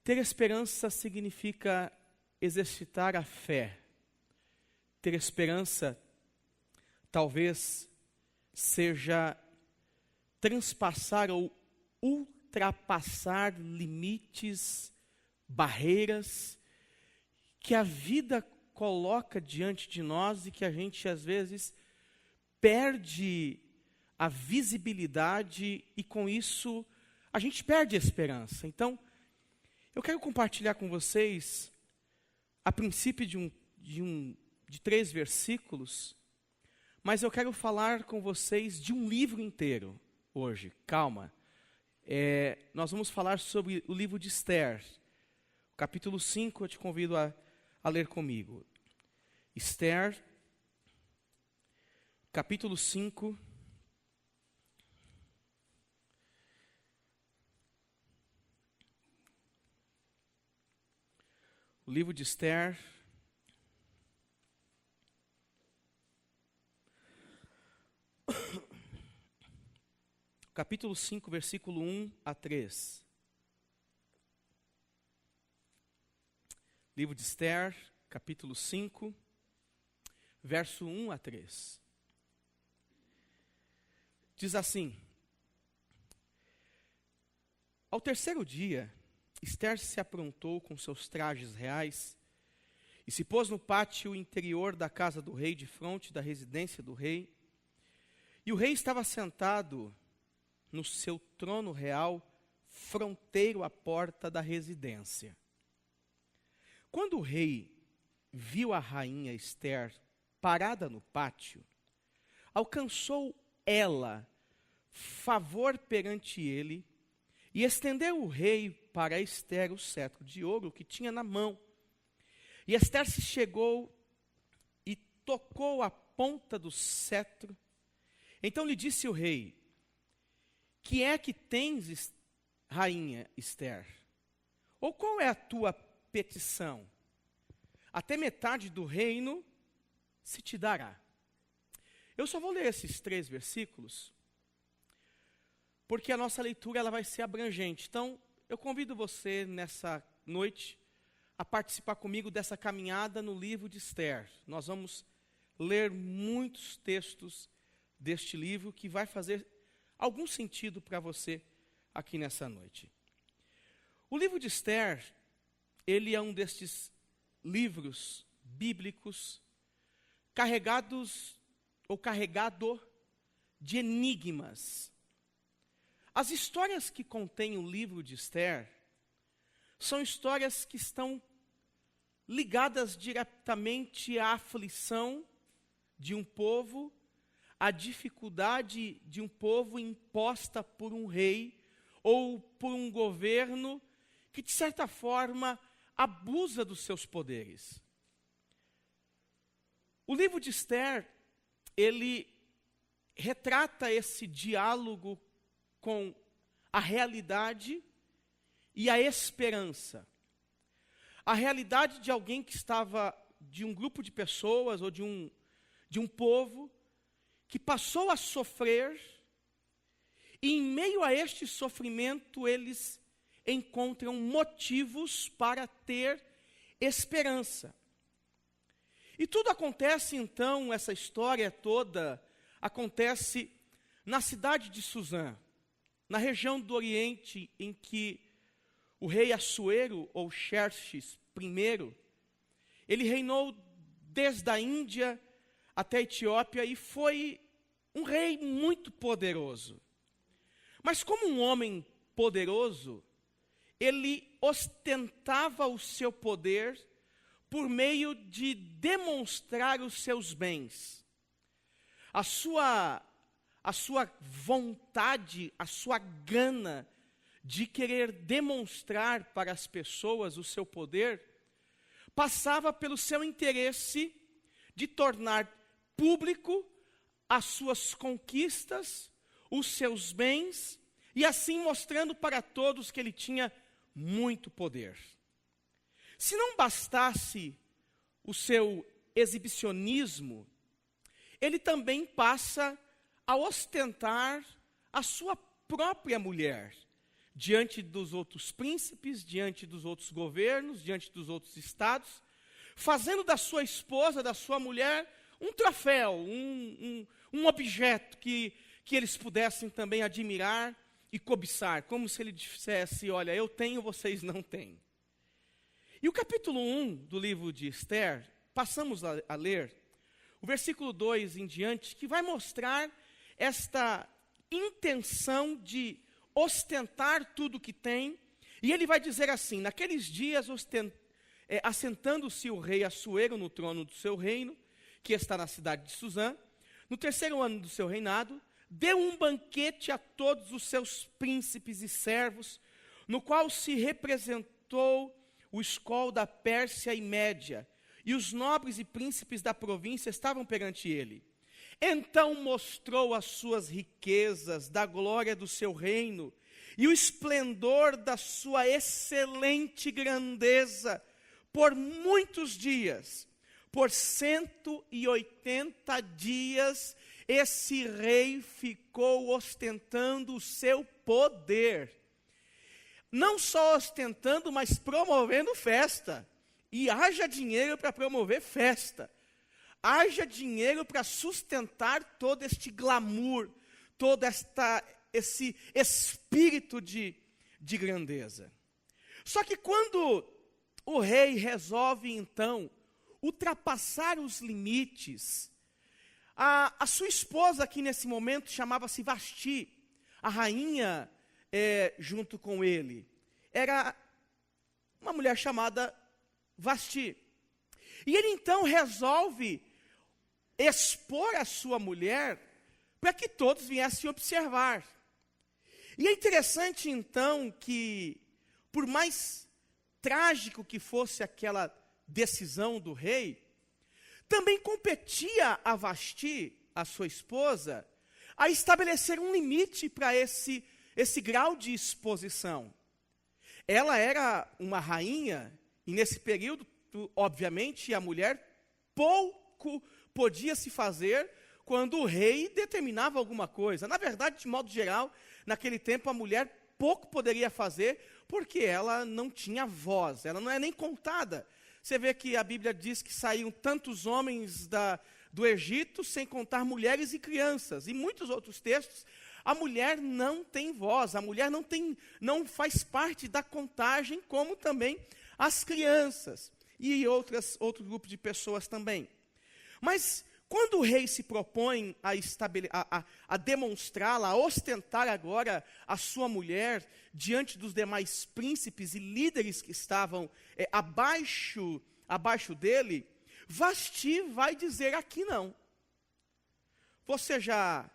Ter esperança significa exercitar a fé. Ter esperança talvez seja transpassar ou ultrapassar limites, barreiras que a vida coloca diante de nós e que a gente às vezes perde a visibilidade e com isso a gente perde a esperança. Então, eu quero compartilhar com vocês, a princípio de 3 versículos, mas eu quero falar com vocês de um livro inteiro hoje. Calma. Nós vamos falar sobre o livro de Esther. Capítulo 5, eu te convido a ler comigo. Esther, capítulo 5. O livro de Esther, capítulo 5, versículo 1 a 3. Livro de Esther, capítulo 5, verso 1 a 3. Diz assim: Ao terceiro dia, Esther se aprontou com seus trajes reais e se pôs no pátio interior da casa do rei, defronte da residência do rei. E o rei estava sentado no seu trono real, fronteiro à porta da residência. Quando o rei viu a rainha Esther parada no pátio, alcançou ela favor perante ele e estendeu o rei para Esther o cetro de ouro que tinha na mão. E Esther se chegou e tocou a ponta do cetro. Então lhe disse o rei: Que é que tens, rainha Esther? Ou qual é a tua petição? Até metade do reino se te dará. Eu só vou ler esses 3 versículos, porque a nossa leitura ela vai ser abrangente. Então, eu convido você nessa noite a participar comigo dessa caminhada no livro de Esther. Nós vamos ler muitos textos deste livro que vai fazer algum sentido para você aqui nessa noite. O livro de Esther, ele é um destes livros bíblicos carregado de enigmas. As histórias que contém o livro de Esther são histórias que estão ligadas diretamente à aflição de um povo, à dificuldade de um povo imposta por um rei ou por um governo que, de certa forma, abusa dos seus poderes. O livro de Esther, ele retrata esse diálogo com a realidade e a esperança. A realidade de alguém que estava, de um grupo de pessoas ou de um povo, que passou a sofrer, e em meio a este sofrimento eles encontram motivos para ter esperança. E tudo acontece então, essa história toda acontece na cidade de Suzã, na região do Oriente, em que o rei Assuero, ou Xerxes I, ele reinou desde a Índia até a Etiópia e foi um rei muito poderoso. Mas como um homem poderoso, ele ostentava o seu poder por meio de demonstrar os seus bens. A sua vontade, a sua gana de querer demonstrar para as pessoas o seu poder, passava pelo seu interesse de tornar público as suas conquistas, os seus bens, e assim mostrando para todos que ele tinha muito poder. Se não bastasse o seu exibicionismo, ele também passa a ostentar a sua própria mulher, diante dos outros príncipes, diante dos outros governos, diante dos outros estados, fazendo da sua esposa, da sua mulher, um troféu, um objeto que eles pudessem também admirar e cobiçar, como se ele dissesse, olha, eu tenho, vocês não têm. E o capítulo 1 do livro de Esther, passamos a ler, o versículo 2 em diante, que vai mostrar esta intenção de ostentar tudo que tem, e ele vai dizer assim, naqueles dias, assentando-se o rei Assuero no trono do seu reino, que está na cidade de Suzã, no 3º ano do seu reinado, deu um banquete a todos os seus príncipes e servos, no qual se representou o escol da Pérsia e Média, e os nobres e príncipes da província estavam perante ele. Então mostrou as suas riquezas, da glória do seu reino, e o esplendor da sua excelente grandeza, por muitos dias. Por 180 dias, esse rei ficou ostentando o seu poder. Não só ostentando, mas promovendo festa. E haja dinheiro para promover festa. Haja dinheiro para sustentar todo este glamour, todo esse espírito de grandeza. Só que quando o rei resolve, então, ultrapassar os limites, a sua esposa aqui nesse momento chamava-se Vasti, a rainha junto com ele. Era uma mulher chamada Vasti. E ele então resolve expor a sua mulher para que todos viessem observar. E é interessante então que, por mais trágico que fosse aquela decisão do rei, também competia a Vasti, a sua esposa, a estabelecer um limite para esse grau de exposição. Ela era uma rainha, e nesse período, obviamente, a mulher pouco podia se fazer quando o rei determinava alguma coisa. Na verdade, de modo geral, naquele tempo a mulher pouco poderia fazer, porque ela não tinha voz, ela não é nem contada. Você vê que a Bíblia diz que saíram tantos homens do Egito, sem contar mulheres e crianças. E muitos outros textos, a mulher não tem voz, a mulher não faz parte da contagem, como também as crianças e outro grupo de pessoas também. Mas quando o rei se propõe a demonstrá-la, a ostentar agora a sua mulher diante dos demais príncipes e líderes que estavam abaixo dele, Vasti vai dizer, aqui não. Você já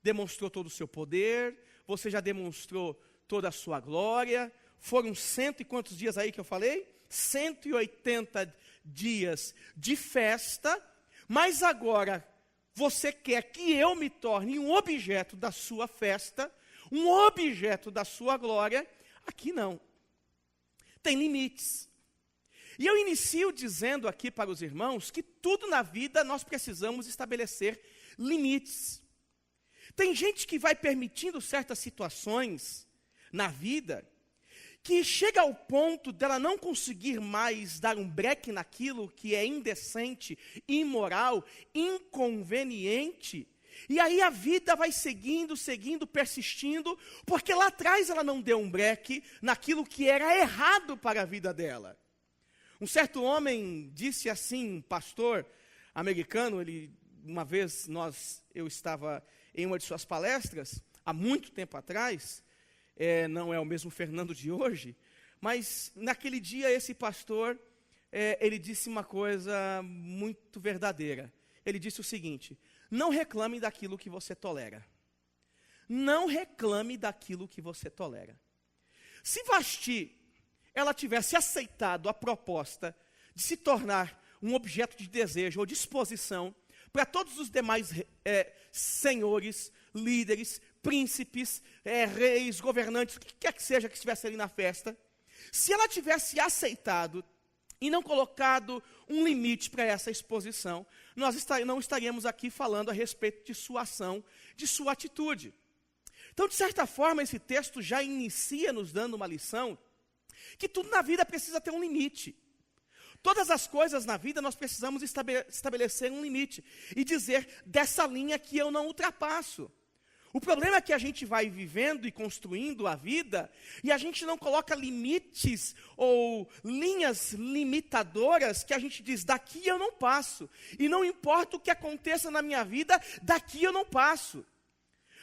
demonstrou todo o seu poder, você já demonstrou toda a sua glória, foram 100 e quantos dias aí que eu falei? 180 dias de festa, mas agora você quer que eu me torne um objeto da sua festa, um objeto da sua glória? Aqui não. Tem limites. E eu inicio dizendo aqui para os irmãos que tudo na vida nós precisamos estabelecer limites. Tem gente que vai permitindo certas situações na vida, que chega ao ponto dela não conseguir mais dar um break naquilo que é indecente, imoral, inconveniente, e aí a vida vai seguindo, persistindo, porque lá atrás ela não deu um break naquilo que era errado para a vida dela. Um certo homem disse assim, um pastor americano, uma vez eu estava em uma de suas palestras, há muito tempo atrás, não é o mesmo Fernando de hoje, mas naquele dia esse pastor, ele disse uma coisa muito verdadeira. Ele disse o seguinte: não reclame daquilo que você tolera. Não reclame daquilo que você tolera. Se Vasti, ela tivesse aceitado a proposta de se tornar um objeto de desejo ou de exposição para todos os demais senhores, líderes, príncipes, reis, governantes, o que quer que seja que estivesse ali na festa, se ela tivesse aceitado e não colocado um limite para essa exposição, nós não estaríamos aqui falando a respeito de sua ação, de sua atitude. Então, de certa forma, esse texto já inicia nos dando uma lição que tudo na vida precisa ter um limite. Todas as coisas na vida nós precisamos estabelecer um limite e dizer, dessa linha que eu não ultrapasso. O problema é que a gente vai vivendo e construindo a vida e a gente não coloca limites ou linhas limitadoras que a gente diz, daqui eu não passo. E não importa o que aconteça na minha vida, daqui eu não passo.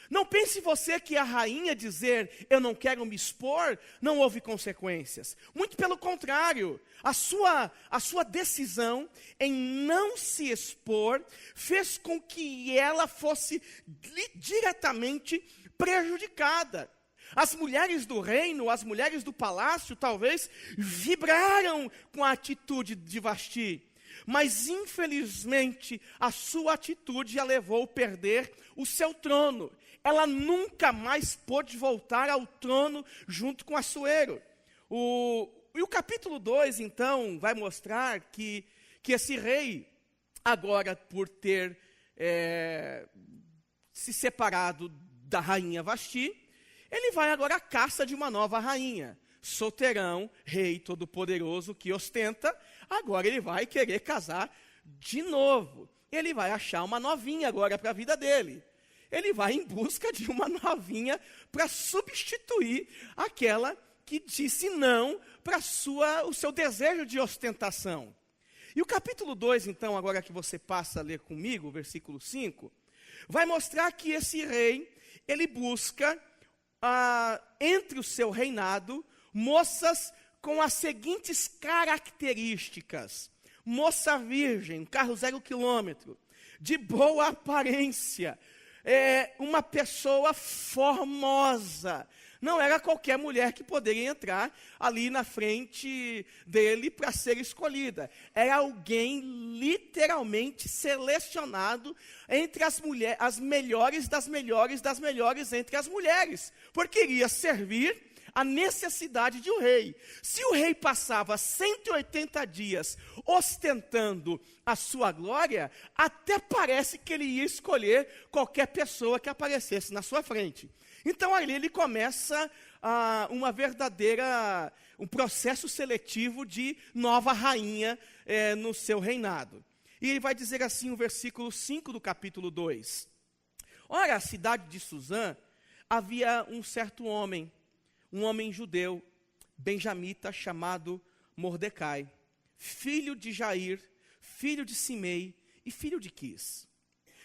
Não pense você que a rainha dizer, eu não quero me expor, não houve consequências. Muito pelo contrário, a sua decisão em não se expor fez com que ela fosse diretamente prejudicada. As mulheres do reino, as mulheres do palácio, talvez, vibraram com a atitude de Vasti. Mas, infelizmente, a sua atitude a levou a perder o seu trono. Ela nunca mais pôde voltar ao trono junto com Assuero. E o capítulo 2, então, vai mostrar que esse rei, agora por ter se separado da rainha Vasti, ele vai agora à caça de uma nova rainha. Solteirão, rei todo-poderoso que ostenta, agora ele vai querer casar de novo. Ele vai achar uma novinha agora para a vida dele. Ele vai em busca de uma novinha para substituir aquela que disse não para o seu desejo de ostentação. E o capítulo 2, então, agora que você passa a ler comigo, o versículo 5, vai mostrar que esse rei, ele busca, entre o seu reinado, moças com as seguintes características. Moça virgem, carro 0 quilômetro, de boa aparência, uma pessoa formosa. Não era qualquer mulher que poderia entrar ali na frente dele para ser escolhida. Era alguém literalmente selecionado entre as melhores das melhores das melhores entre as mulheres, porque iria servir a necessidade de um rei. Se o rei passava 180 dias ostentando a sua glória, até parece que ele ia escolher qualquer pessoa que aparecesse na sua frente. Então ali ele começa um processo seletivo de nova rainha no seu reinado. E ele vai dizer assim o versículo 5 do capítulo 2. Ora, a cidade de Suzã havia um certo homem, um homem judeu, benjamita, chamado Mordecai, filho de Jair, filho de Simei e filho de Quis,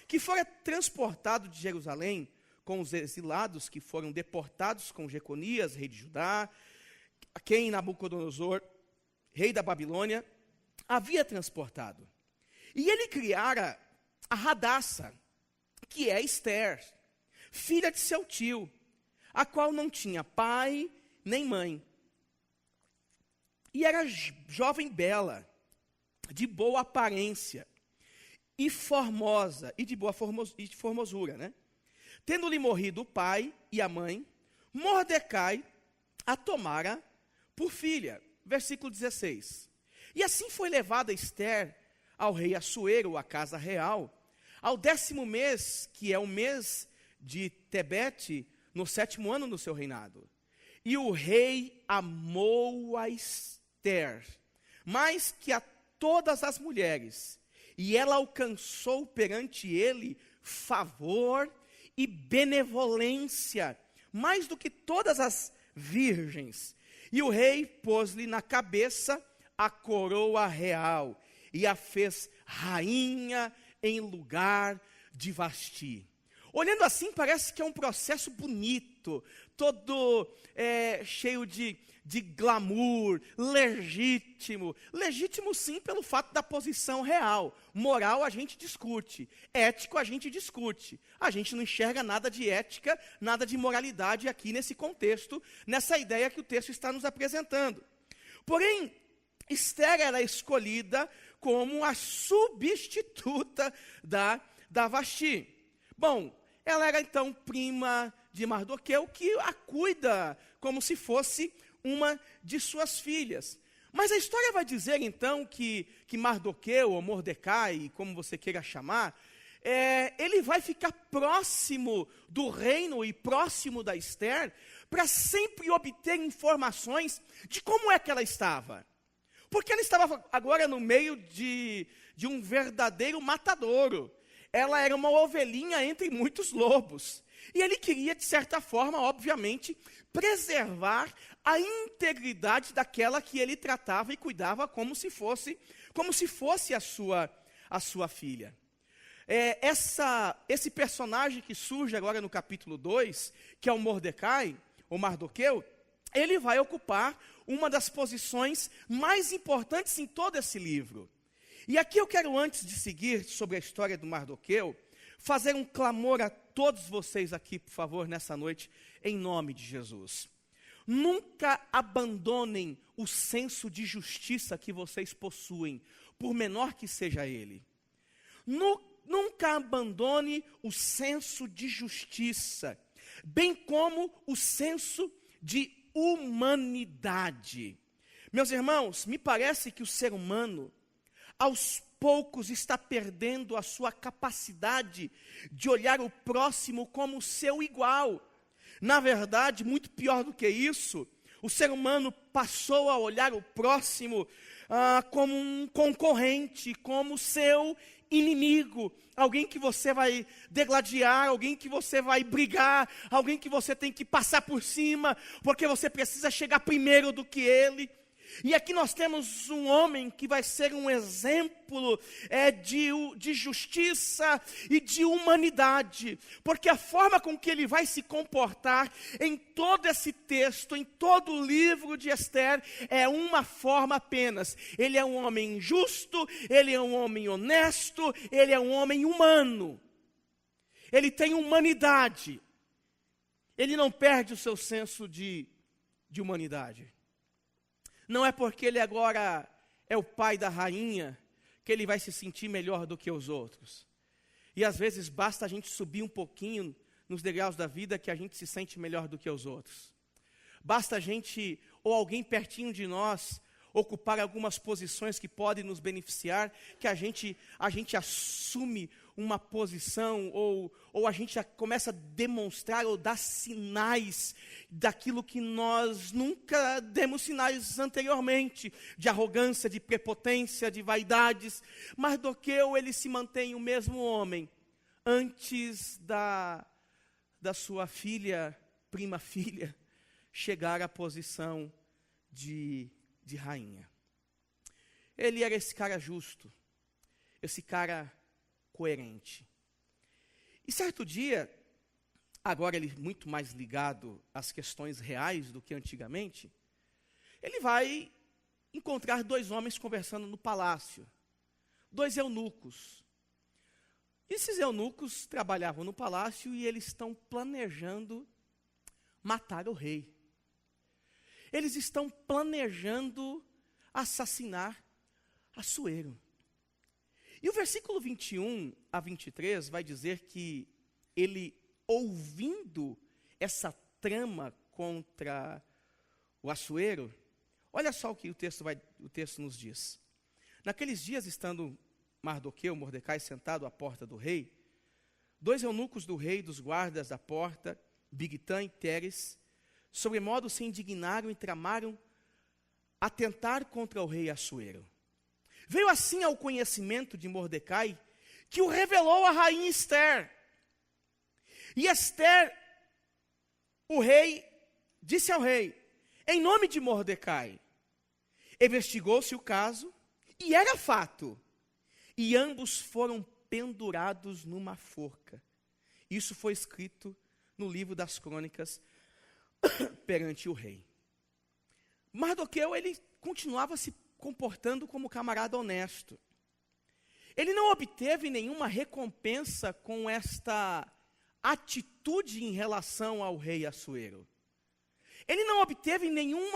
que fora transportado de Jerusalém com os exilados que foram deportados com Jeconias, rei de Judá, a quem Nabucodonosor, rei da Babilônia, havia transportado. E ele criara a Radassa, que é Ester, filha de seu tio, a qual não tinha pai nem mãe. E era jovem bela, de boa aparência, e formosa, e de boa formosura, né? Tendo-lhe morrido o pai e a mãe, Mordecai a tomara por filha. Versículo 16. E assim foi levada Ester ao rei Assuero, à casa real, ao 10º mês, que é o mês de Tebete, no 7º ano do seu reinado. E o rei amou a Ester, mais que a todas as mulheres, e ela alcançou perante ele favor e benevolência, mais do que todas as virgens. E o rei pôs-lhe na cabeça a coroa real, e a fez rainha em lugar de Vasti. Olhando assim, parece que é um processo bonito, todo cheio de glamour, legítimo. Legítimo, sim, pelo fato da posição real. Moral a gente discute, ético a gente discute. A gente não enxerga nada de ética, nada de moralidade aqui nesse contexto, nessa ideia que o texto está nos apresentando. Porém, Ester era escolhida como a substituta da Vasti. Bom, ela era então prima de Mardoqueu, que a cuida como se fosse uma de suas filhas. Mas a história vai dizer então que Mardoqueu, ou Mordecai, como você queira chamar, ele vai ficar próximo do reino e próximo da Ester, para sempre obter informações de como é que ela estava. Porque ela estava agora no meio de um verdadeiro matadouro. Ela era uma ovelhinha entre muitos lobos. E ele queria, de certa forma, obviamente, preservar a integridade daquela que ele tratava e cuidava como se fosse a sua filha. Esse personagem que surge agora no capítulo 2, que é o Mordecai, ou Mardoqueu, ele vai ocupar uma das posições mais importantes em todo esse livro. E aqui eu quero, antes de seguir sobre a história do Mardoqueu, fazer um clamor a todos vocês aqui, por favor, nessa noite, em nome de Jesus. Nunca abandonem o senso de justiça que vocês possuem, por menor que seja ele. Nunca abandone o senso de justiça, bem como o senso de humanidade. Meus irmãos, me parece que o ser humano, aos poucos, está perdendo a sua capacidade de olhar o próximo como seu igual. Na verdade, muito pior do que isso, o ser humano passou a olhar o próximo como um concorrente, como seu inimigo, alguém que você vai degladiar, alguém que você vai brigar, alguém que você tem que passar por cima, porque você precisa chegar primeiro do que ele. E aqui nós temos um homem que vai ser um exemplo de justiça e de humanidade, porque a forma com que ele vai se comportar em todo esse texto, em todo o livro de Ester, é uma forma apenas. Ele é um homem justo, ele é um homem honesto, ele é um homem humano. Ele tem humanidade. Ele não perde o seu senso de humanidade. Não é porque ele agora é o pai da rainha que ele vai se sentir melhor do que os outros. E às vezes basta a gente subir um pouquinho nos degraus da vida que a gente se sente melhor do que os outros. Basta a gente, ou alguém pertinho de nós, ocupar algumas posições que podem nos beneficiar, que a gente assume uma posição, ou a gente já começa a demonstrar ou dar sinais daquilo que nós nunca demos sinais anteriormente, de arrogância, de prepotência, de vaidades. Mardoqueu, ele se mantém o mesmo homem, antes da sua filha, prima filha, chegar à posição de rainha. Ele era esse cara justo, esse cara coerente. E certo dia, agora ele muito mais ligado às questões reais do que antigamente, ele vai encontrar dois homens conversando no palácio, dois eunucos. Esses eunucos trabalhavam no palácio e eles estão planejando matar o rei. Eles estão planejando assassinar Assuero. E o versículo 21 a 23 vai dizer que ele, ouvindo essa trama contra o Assuero, olha só o que o texto nos diz. Naqueles dias, estando Mardoqueu, Mordecai, sentado à porta do rei, dois eunucos do rei, dos guardas da porta, Bigtã e Teres, sobremodo se indignaram e tramaram atentar contra o rei Assuero. Veio assim ao conhecimento de Mordecai, que o revelou a rainha Ester. E Ester, o rei, disse ao rei, em nome de Mordecai. Investigou-se o caso, e era fato. E ambos foram pendurados numa forca. Isso foi escrito no livro das crônicas perante o rei. Mardoqueu, ele continuava se comportando como camarada honesto. Ele não obteve nenhuma recompensa com esta atitude em relação ao rei Assuero. Ele não obteve nenhum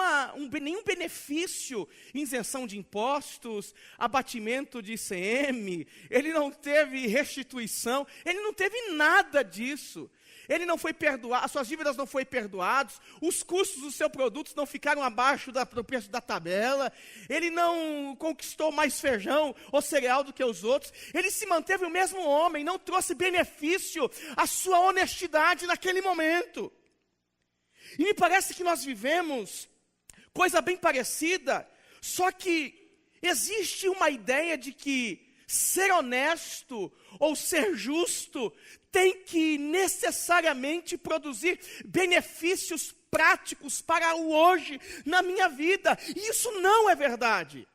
benefício, isenção de impostos, abatimento de ICM, ele não teve restituição, ele não teve nada disso. ele não foi perdoado, as suas dívidas não foram perdoadas, os custos dos seus produtos não ficaram abaixo do preço da tabela, ele não conquistou mais feijão ou cereal do que os outros, ele se manteve o mesmo homem, não trouxe benefício à sua honestidade naquele momento. E me parece que nós vivemos coisa bem parecida, só que existe uma ideia de que ser honesto ou ser justo tem que necessariamente produzir benefícios práticos para o hoje na minha vida. E isso não é verdade.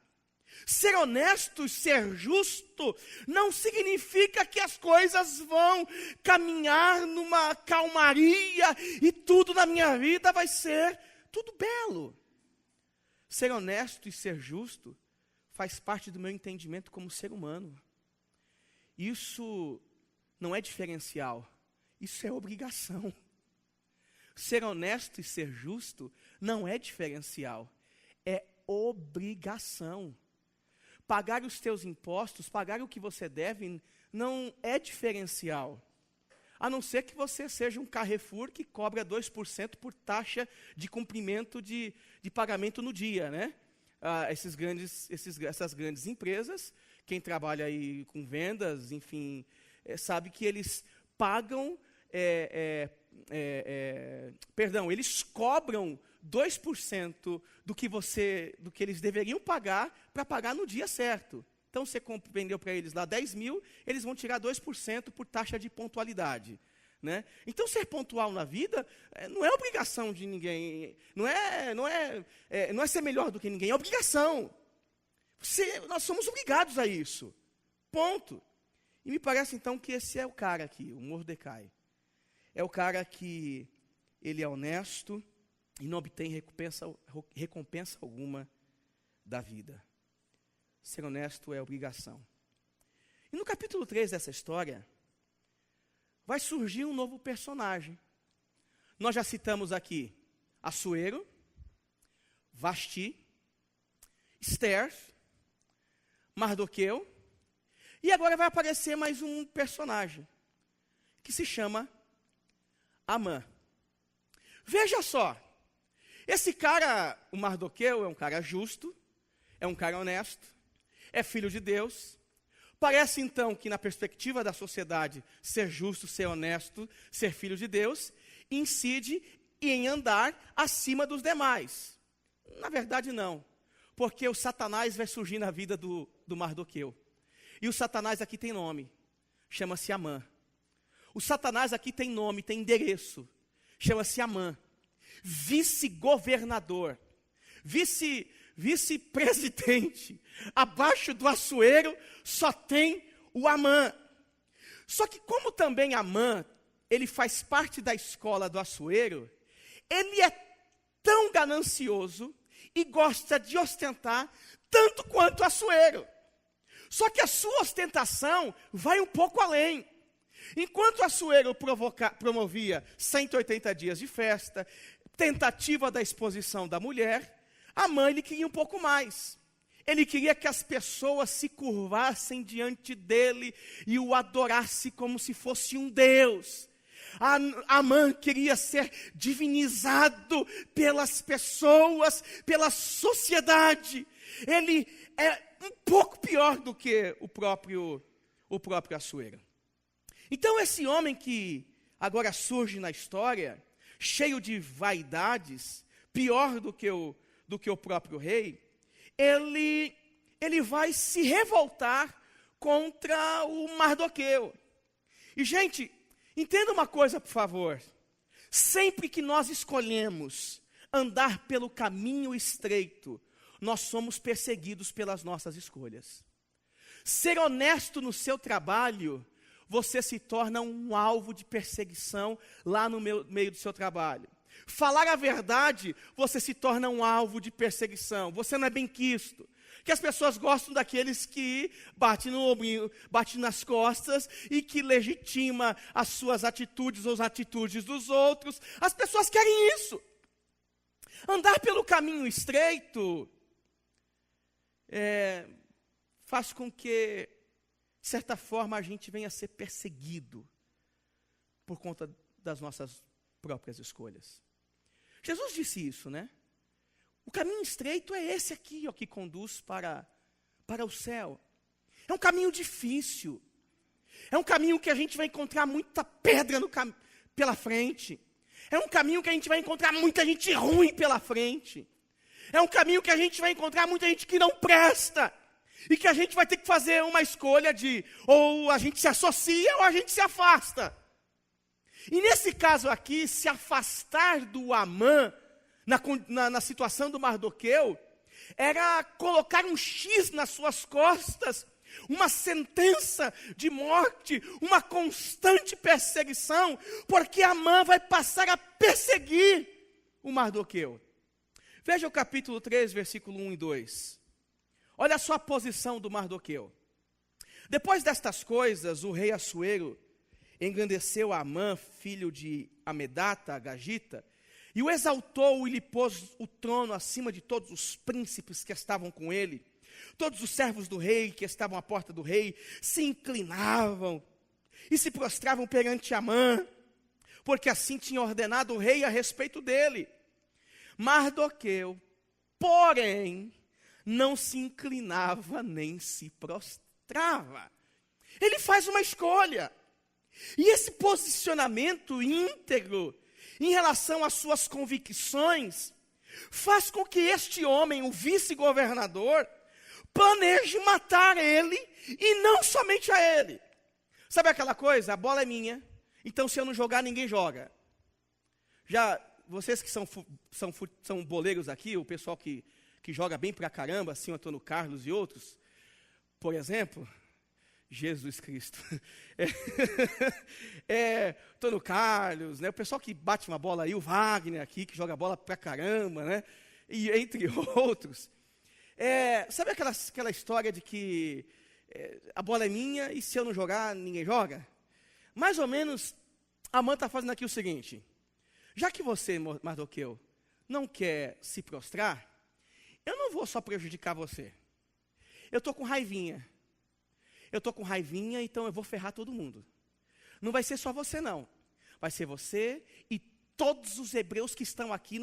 Ser honesto e ser justo não significa que as coisas vão caminhar numa calmaria e tudo na minha vida vai ser tudo belo. Ser honesto e ser justo faz parte do meu entendimento como ser humano. Isso não é diferencial, isso é obrigação. Ser honesto e ser justo não é diferencial, é obrigação. Pagar os teus impostos, pagar o que você deve, não é diferencial. A não ser que você seja um Carrefour que cobra 2% por taxa de cumprimento de pagamento no dia, né? Essas grandes empresas, quem trabalha aí com vendas, enfim, sabe que eles pagam, eles cobram 2% do que eles deveriam pagar para pagar no dia certo. Então, você vendeu para eles lá 10 mil, eles vão tirar 2% por taxa de pontualidade. Né? Então, ser pontual na vida não é obrigação de ninguém, não é ser melhor do que ninguém, é obrigação. Nós somos obrigados a isso, ponto. E me parece então que esse é o cara aqui, o Mordecai. É o cara que ele é honesto e não obtém recompensa alguma da vida. Ser honesto é obrigação. E no capítulo 3 dessa história, vai surgir um novo personagem. Nós já citamos aqui Assuero, Vasti, Esther, Mardoqueu, e agora vai aparecer mais um personagem, que se chama Amã. Veja só, esse cara, o Mardoqueu, é um cara justo, é um cara honesto, é filho de Deus. Parece então que na perspectiva da sociedade, ser justo, ser honesto, ser filho de Deus, incide em andar acima dos demais. Na verdade não, porque o Satanás vai surgir na vida do Mardoqueu. E o Satanás aqui tem nome, chama-se Amã. O Satanás aqui tem nome, tem endereço, chama-se Amã. Vice-governador, vice-presidente. Abaixo do Assuero só tem o Amã. Só que como também Amã, ele faz parte da escola do Assuero, ele é tão ganancioso e gosta de ostentar tanto quanto Assuero. Só que a sua ostentação vai um pouco além. Enquanto Assuero promovia 180 dias de festa, tentativa da exposição da mulher, Amã ele queria um pouco mais. Ele queria que as pessoas se curvassem diante dele e o adorassem como se fosse um Deus. Amã queria ser divinizado pelas pessoas, pela sociedade. Ele é um pouco pior do que o próprio Assuero. Então esse homem que agora surge na história, cheio de vaidades, pior do que o próprio rei, ele vai se revoltar contra o Mardoqueu. E gente, entenda uma coisa por favor, sempre que nós escolhemos andar pelo caminho estreito, nós somos perseguidos pelas nossas escolhas. Ser honesto no seu trabalho, você se torna um alvo de perseguição lá no meio do seu trabalho. Falar a verdade, você se torna um alvo de perseguição. Você não é benquisto. Que as pessoas gostam daqueles que batem no ombro, batem nas costas e que legitima as suas atitudes ou as atitudes dos outros. As pessoas querem isso. Andar pelo caminho estreito faz com que, de certa forma, a gente venha a ser perseguido por conta das nossas próprias escolhas. Jesus disse isso, né? O caminho estreito é esse aqui, ó, que conduz para o céu. É um caminho difícil. É um caminho que a gente vai encontrar muita pedra pela frente. É um caminho que a gente vai encontrar muita gente ruim pela frente. É um caminho que a gente vai encontrar muita gente que não presta. E que a gente vai ter que fazer uma escolha de ou a gente se associa ou a gente se afasta. E nesse caso aqui, se afastar do Amã, na situação do Mardoqueu, era colocar um X nas suas costas, uma sentença de morte, uma constante perseguição, porque Amã vai passar a perseguir o Mardoqueu. Veja o capítulo 3, versículo 1 e 2. Olha só a posição do Mardoqueu. Depois destas coisas, o rei Assuero engrandeceu Amã, filho de Amedata, Agagita, e o exaltou e lhe pôs o trono acima de todos os príncipes que estavam com ele. Todos os servos do rei que estavam à porta do rei se inclinavam e se prostravam perante Amã, porque assim tinha ordenado o rei a respeito dele. Mardoqueu, porém, não se inclinava nem se prostrava. Ele faz uma escolha. E esse posicionamento íntegro em relação às suas convicções faz com que este homem, o vice-governador, planeje matar ele e não somente a ele. Sabe aquela coisa? A bola é minha, então se eu não jogar, ninguém joga. Já, vocês que são boleiros aqui, o pessoal que joga bem pra caramba, assim o Antônio Carlos e outros, por exemplo, Jesus Cristo, Antônio Carlos, né, o pessoal que bate uma bola aí, o Wagner aqui, que joga bola pra caramba, né, e entre outros. Sabe aquela história de que a bola é minha e se eu não jogar, ninguém joga? Mais ou menos, Amã está fazendo aqui o seguinte: já que você, Mardoqueu, não quer se prostrar, eu não vou só prejudicar você. Eu estou com raivinha. Então eu vou ferrar todo mundo. Não vai ser só você, não. Vai ser você e todos os hebreus que estão aqui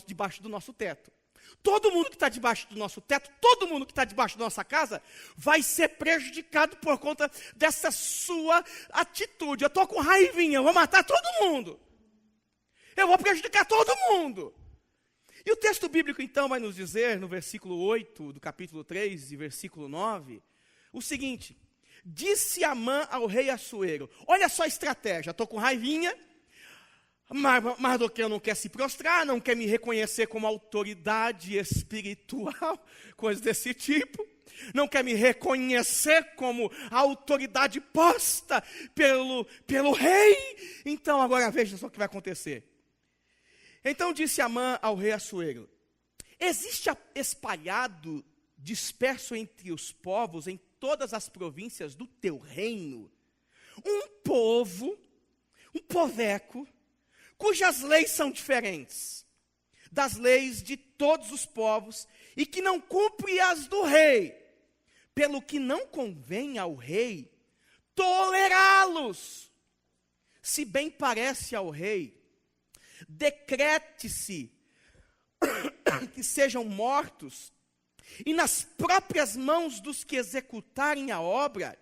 debaixo do nosso teto. Todo mundo que está debaixo do nosso teto, todo mundo que está debaixo da nossa casa, vai ser prejudicado por conta dessa sua atitude. Eu estou com raivinha, eu vou matar todo mundo. Eu vou prejudicar todo mundo. E o texto bíblico, então, vai nos dizer, no versículo 8 do capítulo 3 e versículo 9, o seguinte: disse Amã ao rei Assuero, olha só a estratégia, estou com raivinha, Mardoqueu não quer se prostrar, não quer me reconhecer como autoridade espiritual, coisas desse tipo, não quer me reconhecer como autoridade posta pelo rei. Então agora veja só o que vai acontecer. Então disse Amã ao rei Assuero: existe espalhado, disperso entre os povos, em todas as províncias do teu reino, um poveco, cujas leis são diferentes das leis de todos os povos, e que não cumpre as do rei, pelo que não convém ao rei tolerá-los. Se bem parece ao rei, decrete-se que sejam mortos, e nas próprias mãos dos que executarem a obra,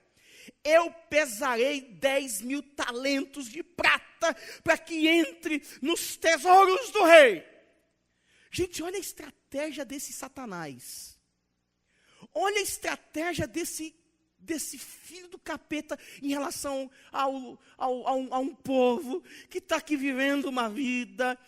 eu pesarei 10.000 talentos de prata, para que entre nos tesouros do rei. Gente, olha a estratégia desse Satanás. Olha a estratégia desse filho do capeta em relação a um povo que está aqui vivendo uma vida,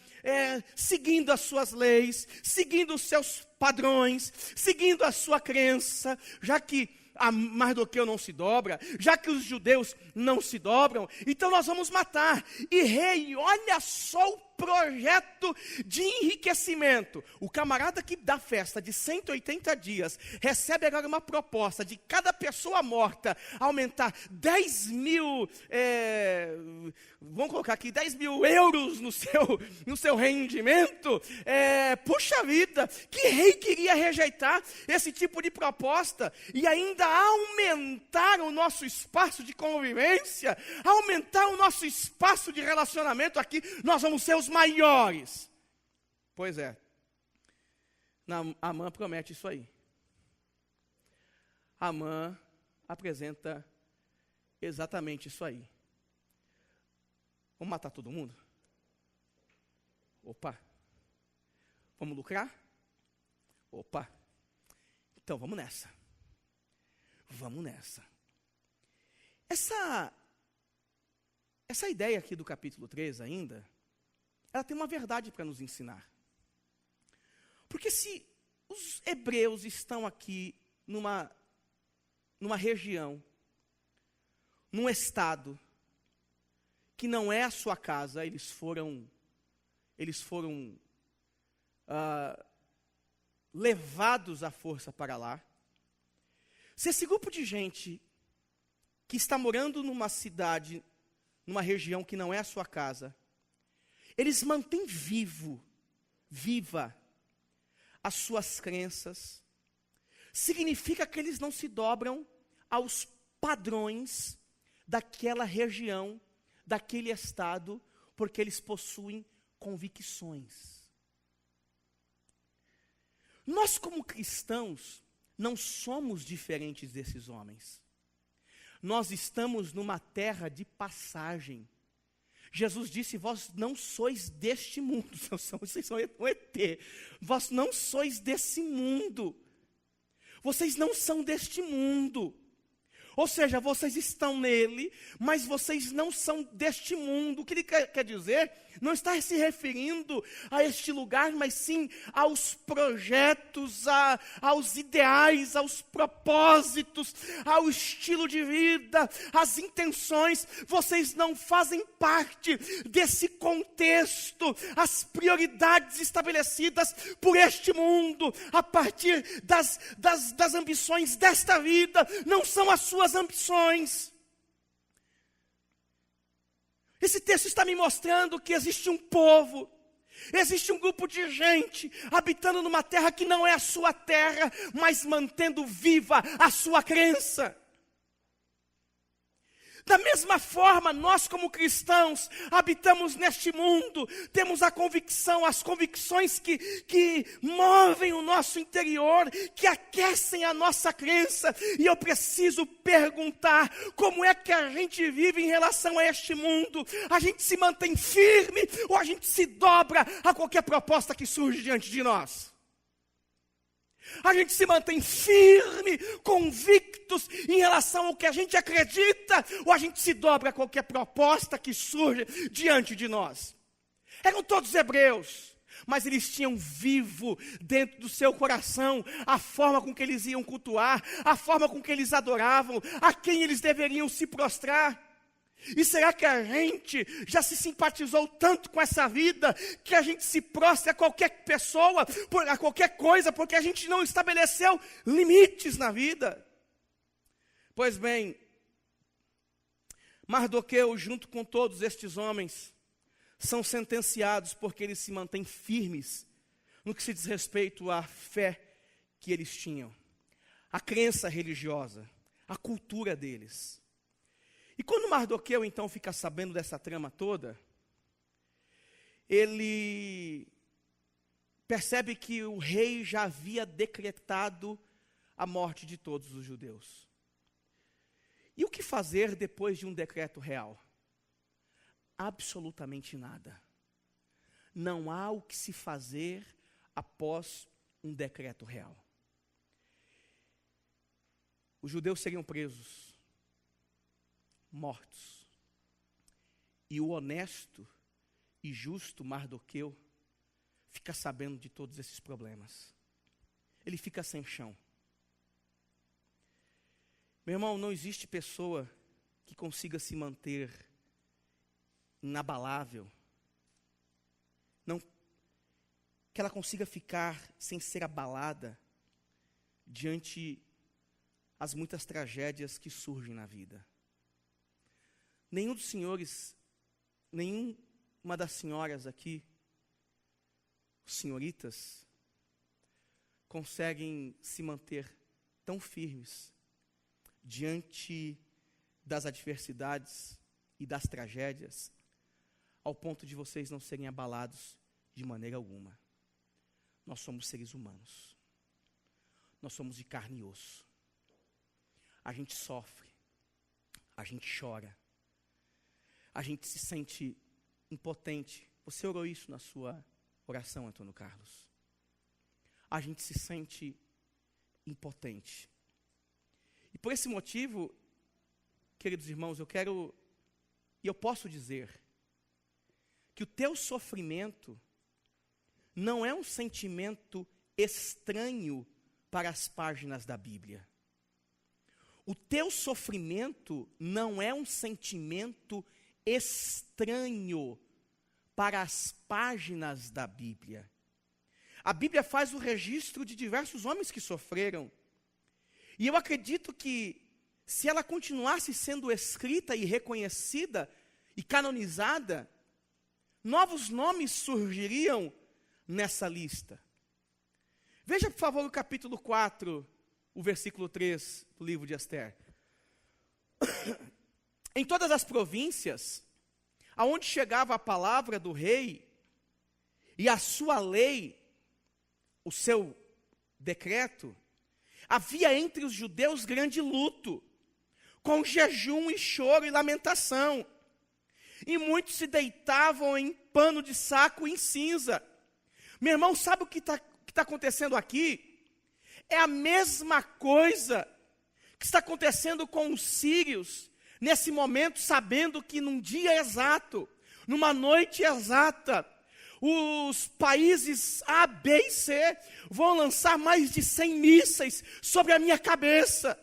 seguindo as suas leis, seguindo os seus padrões, seguindo a sua crença, já que a Mardoqueu não se dobra, já que os judeus não se dobram, então nós vamos matar. E rei, olha só o projeto de enriquecimento. O camarada que dá festa de 180 dias, recebe agora uma proposta de cada pessoa morta aumentar 10.000 vamos colocar aqui 10 mil euros no seu rendimento. Puxa vida, que rei queria rejeitar esse tipo de proposta e ainda aumentar o nosso espaço de convivência, aumentar o nosso espaço de relacionamento aqui, nós vamos ser os maiores. Pois é, Amã promete isso aí. Amã apresenta exatamente isso aí. Vamos matar todo mundo? Opa. Vamos lucrar? Opa. Então vamos nessa. Vamos nessa. Essa ideia aqui do capítulo 3 ainda, ela tem uma verdade para nos ensinar. Porque se os hebreus estão aqui numa região, num estado que não é a sua casa, eles foram levados à força para lá. Se esse grupo de gente que está morando numa cidade, numa região que não é a sua casa, eles mantêm viva as suas crenças, significa que eles não se dobram aos padrões daquela região, daquele estado, porque eles possuem convicções. Nós, como cristãos, não somos diferentes desses homens. Nós estamos numa terra de passagem. Jesus disse, vós não sois deste mundo, vocês são um ET, vós não sois desse mundo, vocês não são deste mundo, ou seja, vocês estão nele, mas vocês não são deste mundo. O que ele quer dizer? Não está se referindo a este lugar, mas sim aos projetos, aos ideais, aos propósitos, ao estilo de vida, às intenções. Vocês não fazem parte desse contexto, as prioridades estabelecidas por este mundo, a partir das ambições desta vida, não são as suas ambições. Esse texto está me mostrando que existe um povo, existe um grupo de gente habitando numa terra que não é a sua terra, mas mantendo viva a sua crença. Da mesma forma, nós como cristãos, habitamos neste mundo, temos a convicção, as convicções que movem o nosso interior, que aquecem a nossa crença, e eu preciso perguntar, como é que a gente vive em relação a este mundo? A gente se mantém firme, ou a gente se dobra a qualquer proposta que surge diante de nós? A gente se mantém firme, convictos em relação ao que a gente acredita, ou a gente se dobra a qualquer proposta que surge diante de nós? Eram todos hebreus, mas eles tinham vivo dentro do seu coração a forma com que eles iam cultuar, a forma com que eles adoravam, a quem eles deveriam se prostrar. E será que a gente já se simpatizou tanto com essa vida, que a gente se prostra a qualquer pessoa, a qualquer coisa, porque a gente não estabeleceu limites na vida? Pois bem, Mardoqueu, junto com todos estes homens, são sentenciados porque eles se mantêm firmes no que se diz respeito à fé que eles tinham, a crença religiosa, a cultura deles. E quando Mardoqueu então fica sabendo dessa trama toda, ele percebe que o rei já havia decretado a morte de todos os judeus. E o que fazer depois de um decreto real? Absolutamente nada. Não há o que se fazer após um decreto real. Os judeus seriam presos, mortos. E o honesto e justo Mardoqueu fica sabendo de todos esses problemas. Ele fica sem chão. Meu irmão, não existe pessoa que consiga se manter inabalável, que ela consiga ficar sem ser abalada diante as muitas tragédias que surgem na vida. Nenhum dos senhores nenhuma das senhoras aqui, senhoritas, conseguem se manter tão firmes diante das adversidades e das tragédias, ao ponto de vocês não serem abalados de maneira alguma. Nós somos seres humanos. Nós somos de carne e osso. A gente sofre. A gente chora. A gente se sente impotente. Você orou isso na sua oração, Antônio Carlos. A gente se sente impotente. E por esse motivo, queridos irmãos, eu posso dizer que o teu sofrimento não é um sentimento estranho para as páginas da Bíblia. O teu sofrimento não é um sentimento estranho para as páginas da Bíblia. A Bíblia faz o registro de diversos homens que sofreram. E eu acredito que, se ela continuasse sendo escrita e reconhecida e canonizada, novos nomes surgiriam nessa lista. Veja, por favor, o capítulo 4, o versículo 3 do livro de Ester. Em todas as províncias, aonde chegava a palavra do rei e a sua lei, o seu decreto, havia entre os judeus grande luto, com jejum e choro e lamentação. E muitos se deitavam em pano de saco e em cinza. Meu irmão, sabe o que está acontecendo aqui? É a mesma coisa que está acontecendo com os sírios, nesse momento, sabendo que num dia exato, numa noite exata, os países A, B e C vão lançar mais de 100 mísseis sobre a minha cabeça.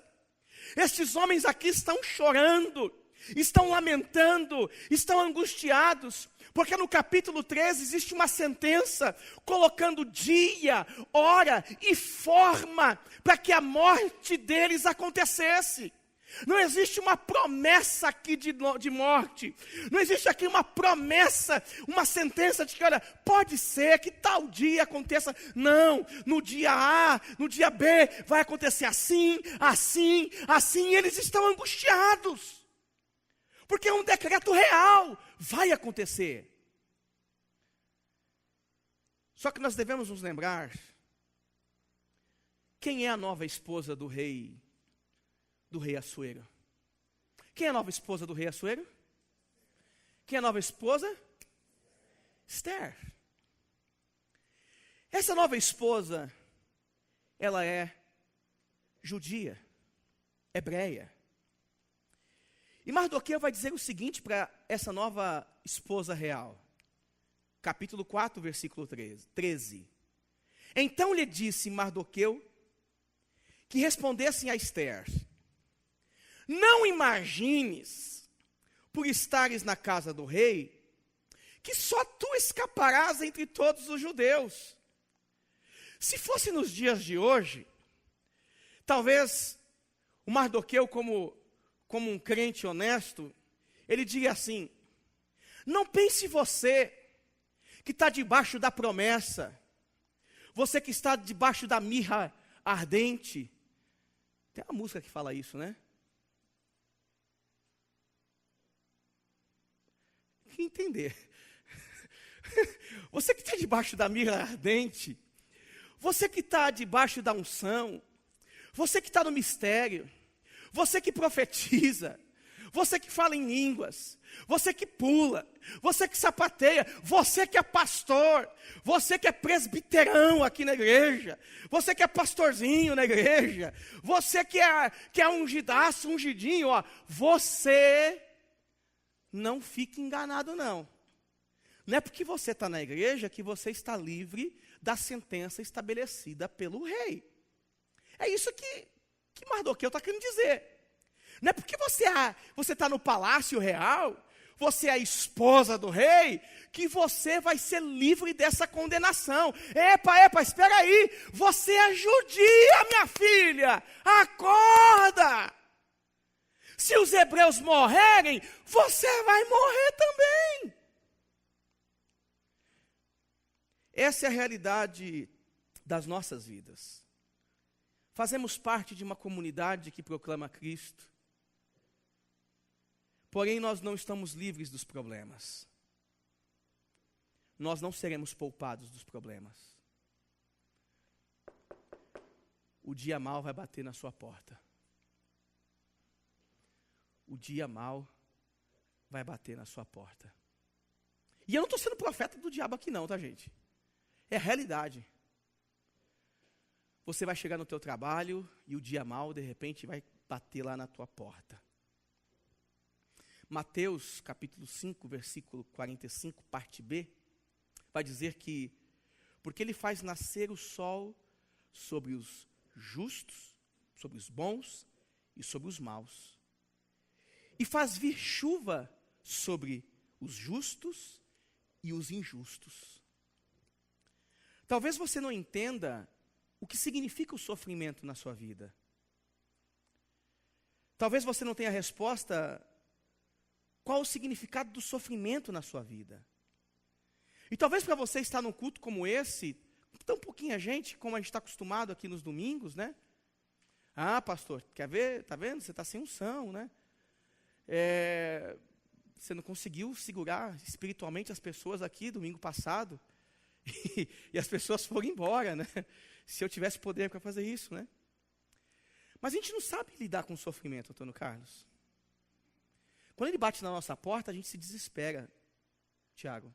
Estes homens aqui estão chorando, estão lamentando, estão angustiados, porque no capítulo 13 existe uma sentença colocando dia, hora e forma para que a morte deles acontecesse. Não existe uma promessa aqui de morte. Não existe aqui uma promessa, uma sentença de que, olha, pode ser que tal dia aconteça. Não, no dia A, no dia B, vai acontecer assim, assim, assim. E eles estão angustiados. Porque é um decreto real, vai acontecer. Só que nós devemos nos lembrar, quem é a nova esposa do rei Assuero? Quem é a nova esposa do rei Assuero? Quem é a nova esposa? Ester. Essa nova esposa, ela é judia, hebreia. E Mardoqueu vai dizer o seguinte para essa nova esposa real. Capítulo 4, versículo 13. Então lhe disse Mardoqueu que respondessem a Ester: não imagines, por estares na casa do rei, que só tu escaparás entre todos os judeus. Se fosse nos dias de hoje, talvez o Mardoqueu, como um crente honesto, ele diria assim: não pense você que está debaixo da promessa, você que está debaixo da mirra ardente. Tem uma música que fala isso, né? Que entender. Você que está debaixo da mirra ardente, você que está debaixo da unção, você que está no mistério, você que profetiza, você que fala em línguas, você que pula, você que sapateia, você que é pastor, você que é presbiterão aqui na igreja, você que é pastorzinho na igreja, você que é ungidaço, ungidinho, ó, você não fique enganado não. Não é porque você está na igreja que você está livre da sentença estabelecida pelo rei. É isso que Mardoqueu está querendo dizer. Não é porque você está no palácio real, você é a esposa do rei, que você vai ser livre dessa condenação. Epa, espera aí, você é judia, minha filha, acorda! Se os hebreus morrerem, você vai morrer também. Essa é a realidade das nossas vidas. Fazemos parte de uma comunidade que proclama Cristo. Porém, nós não estamos livres dos problemas. Nós não seremos poupados dos problemas. O dia mau vai bater na sua porta. O dia mau vai bater na sua porta. E eu não estou sendo profeta do diabo aqui não, tá, gente? É a realidade. Você vai chegar no teu trabalho e o dia mau, de repente, vai bater lá na tua porta. Mateus, capítulo 5, versículo 45, parte B, vai dizer que, porque ele faz nascer o sol sobre os justos, sobre os bons e sobre os maus. E faz vir chuva sobre os justos e os injustos. Talvez você não entenda o que significa o sofrimento na sua vida. Talvez você não tenha resposta qual o significado do sofrimento na sua vida. E talvez para você estar num culto como esse, tão pouquinha gente, como a gente está acostumado aqui nos domingos, né? Ah, pastor, quer ver? Tá vendo? Você está sem unção, né? Você não conseguiu segurar espiritualmente as pessoas aqui domingo passado. E as pessoas foram embora, né? Se eu tivesse poder para fazer isso, né? Mas a gente não sabe lidar com o sofrimento, Antônio Carlos. Quando ele bate na nossa porta, a gente se desespera, Tiago.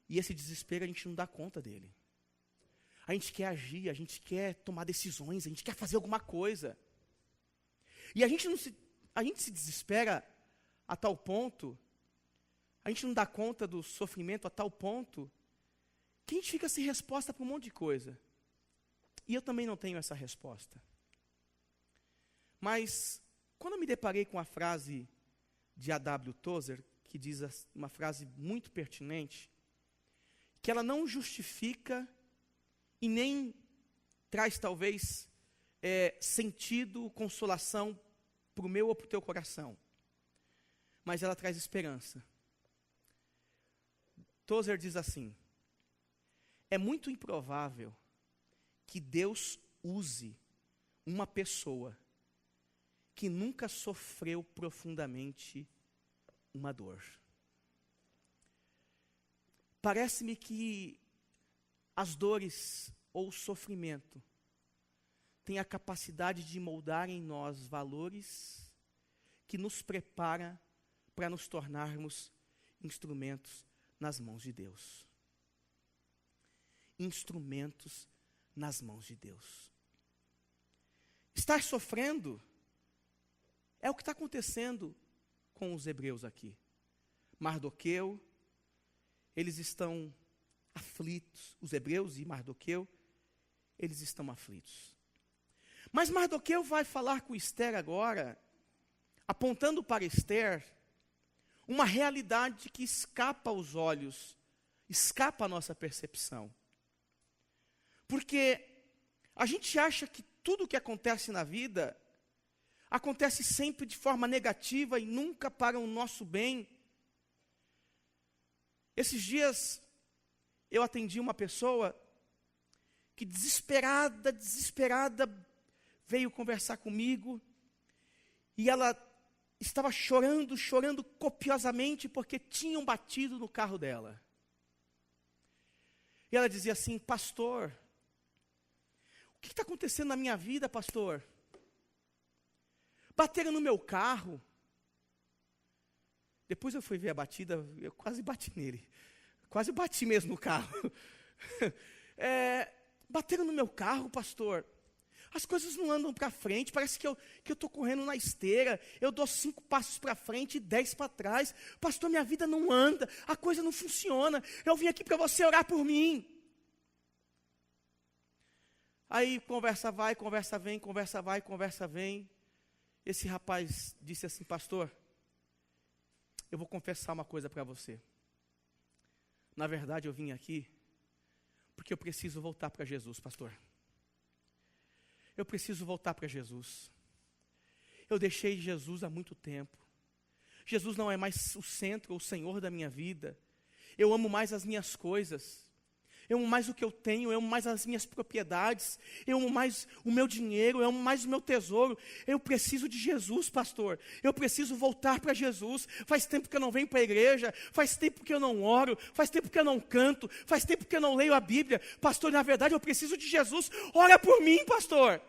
E esse desespero a gente não dá conta dele. A gente quer agir, a gente quer tomar decisões, a gente quer fazer alguma coisa. E a gente se desespera a tal ponto, a gente não dá conta do sofrimento a tal ponto, que a gente fica sem resposta para um monte de coisa. E eu também não tenho essa resposta. Mas, quando eu me deparei com a frase de A.W. Tozer, que diz uma frase muito pertinente, que ela não justifica e nem traz, talvez, sentido, consolação para o meu ou para o teu coração. Mas ela traz esperança. Tozer diz assim: é muito improvável que Deus use uma pessoa que nunca sofreu profundamente uma dor. Parece-me que as dores ou o sofrimento têm a capacidade de moldar em nós valores que nos prepara para nos tornarmos instrumentos nas mãos de Deus. Instrumentos nas mãos de Deus. Estar sofrendo é o que está acontecendo com os hebreus aqui. Mardoqueu, eles estão aflitos. Os hebreus e Mardoqueu, eles estão aflitos. Mas Mardoqueu vai falar com Esther agora, apontando para Esther uma realidade que escapa aos olhos, escapa à nossa percepção. Porque a gente acha que tudo o que acontece na vida acontece sempre de forma negativa e nunca para o nosso bem. Esses dias eu atendi uma pessoa que desesperada, veio conversar comigo e ela estava chorando copiosamente porque tinham batido no carro dela. E ela dizia assim: pastor, o que está acontecendo na minha vida, pastor? Bateram no meu carro. Depois eu fui ver a batida, eu quase bati nele. Quase bati mesmo no carro. Bateram no meu carro, pastor. As coisas não andam para frente, parece que eu estou correndo na esteira. Eu dou 5 passos para frente e 10 para trás. Pastor, minha vida não anda, a coisa não funciona. Eu vim aqui para você orar por mim. Aí conversa vai, conversa vem, conversa vai, conversa vem. Esse rapaz disse assim: pastor, eu vou confessar uma coisa para você. Na verdade, eu vim aqui porque eu preciso voltar para Jesus, pastor. Eu preciso voltar para Jesus. Eu deixei Jesus há muito tempo. Jesus não é mais o centro ou o Senhor da minha vida. Eu amo mais as minhas coisas. eu amo mais o que eu tenho, eu amo mais as minhas propriedades, eu amo mais o meu dinheiro, eu amo mais o meu tesouro. Eu preciso de Jesus, pastor. Eu preciso voltar para Jesus. Faz tempo que eu não venho para a igreja, faz tempo que eu não oro, faz tempo que eu não canto, faz tempo que eu não leio a Bíblia. Pastor, na verdade eu preciso de Jesus. Ora por mim, pastor.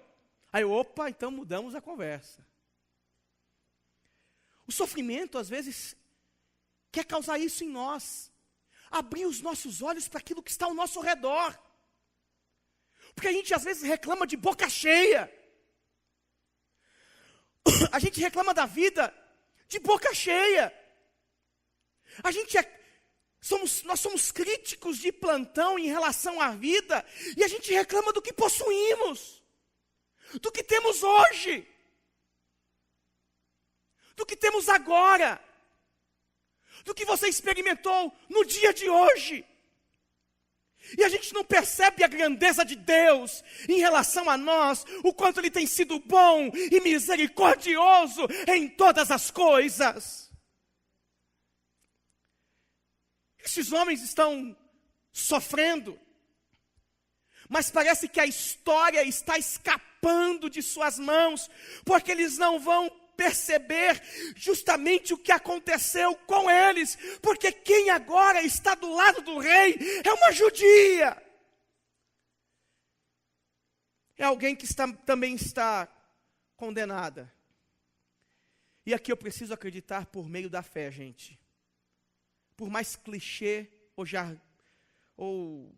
Aí, opa, então mudamos a conversa. O sofrimento, às vezes, quer causar isso em nós. Abrir os nossos olhos para aquilo que está ao nosso redor. Porque a gente, às vezes, reclama de boca cheia. A gente reclama da vida de boca cheia. Nós somos críticos de plantão em relação à vida. E a gente reclama do que possuímos. Do que temos hoje. Do que temos agora. Do que você experimentou no dia de hoje. E a gente não percebe a grandeza de Deus em relação a nós, o quanto Ele tem sido bom e misericordioso em todas as coisas. Esses homens estão sofrendo, mas parece que a história está escapando de suas mãos, porque eles não vão perceber justamente o que aconteceu com eles, porque quem agora está do lado do rei é uma judia. É alguém que também está condenada. E aqui eu preciso acreditar por meio da fé, gente. Por mais clichê ou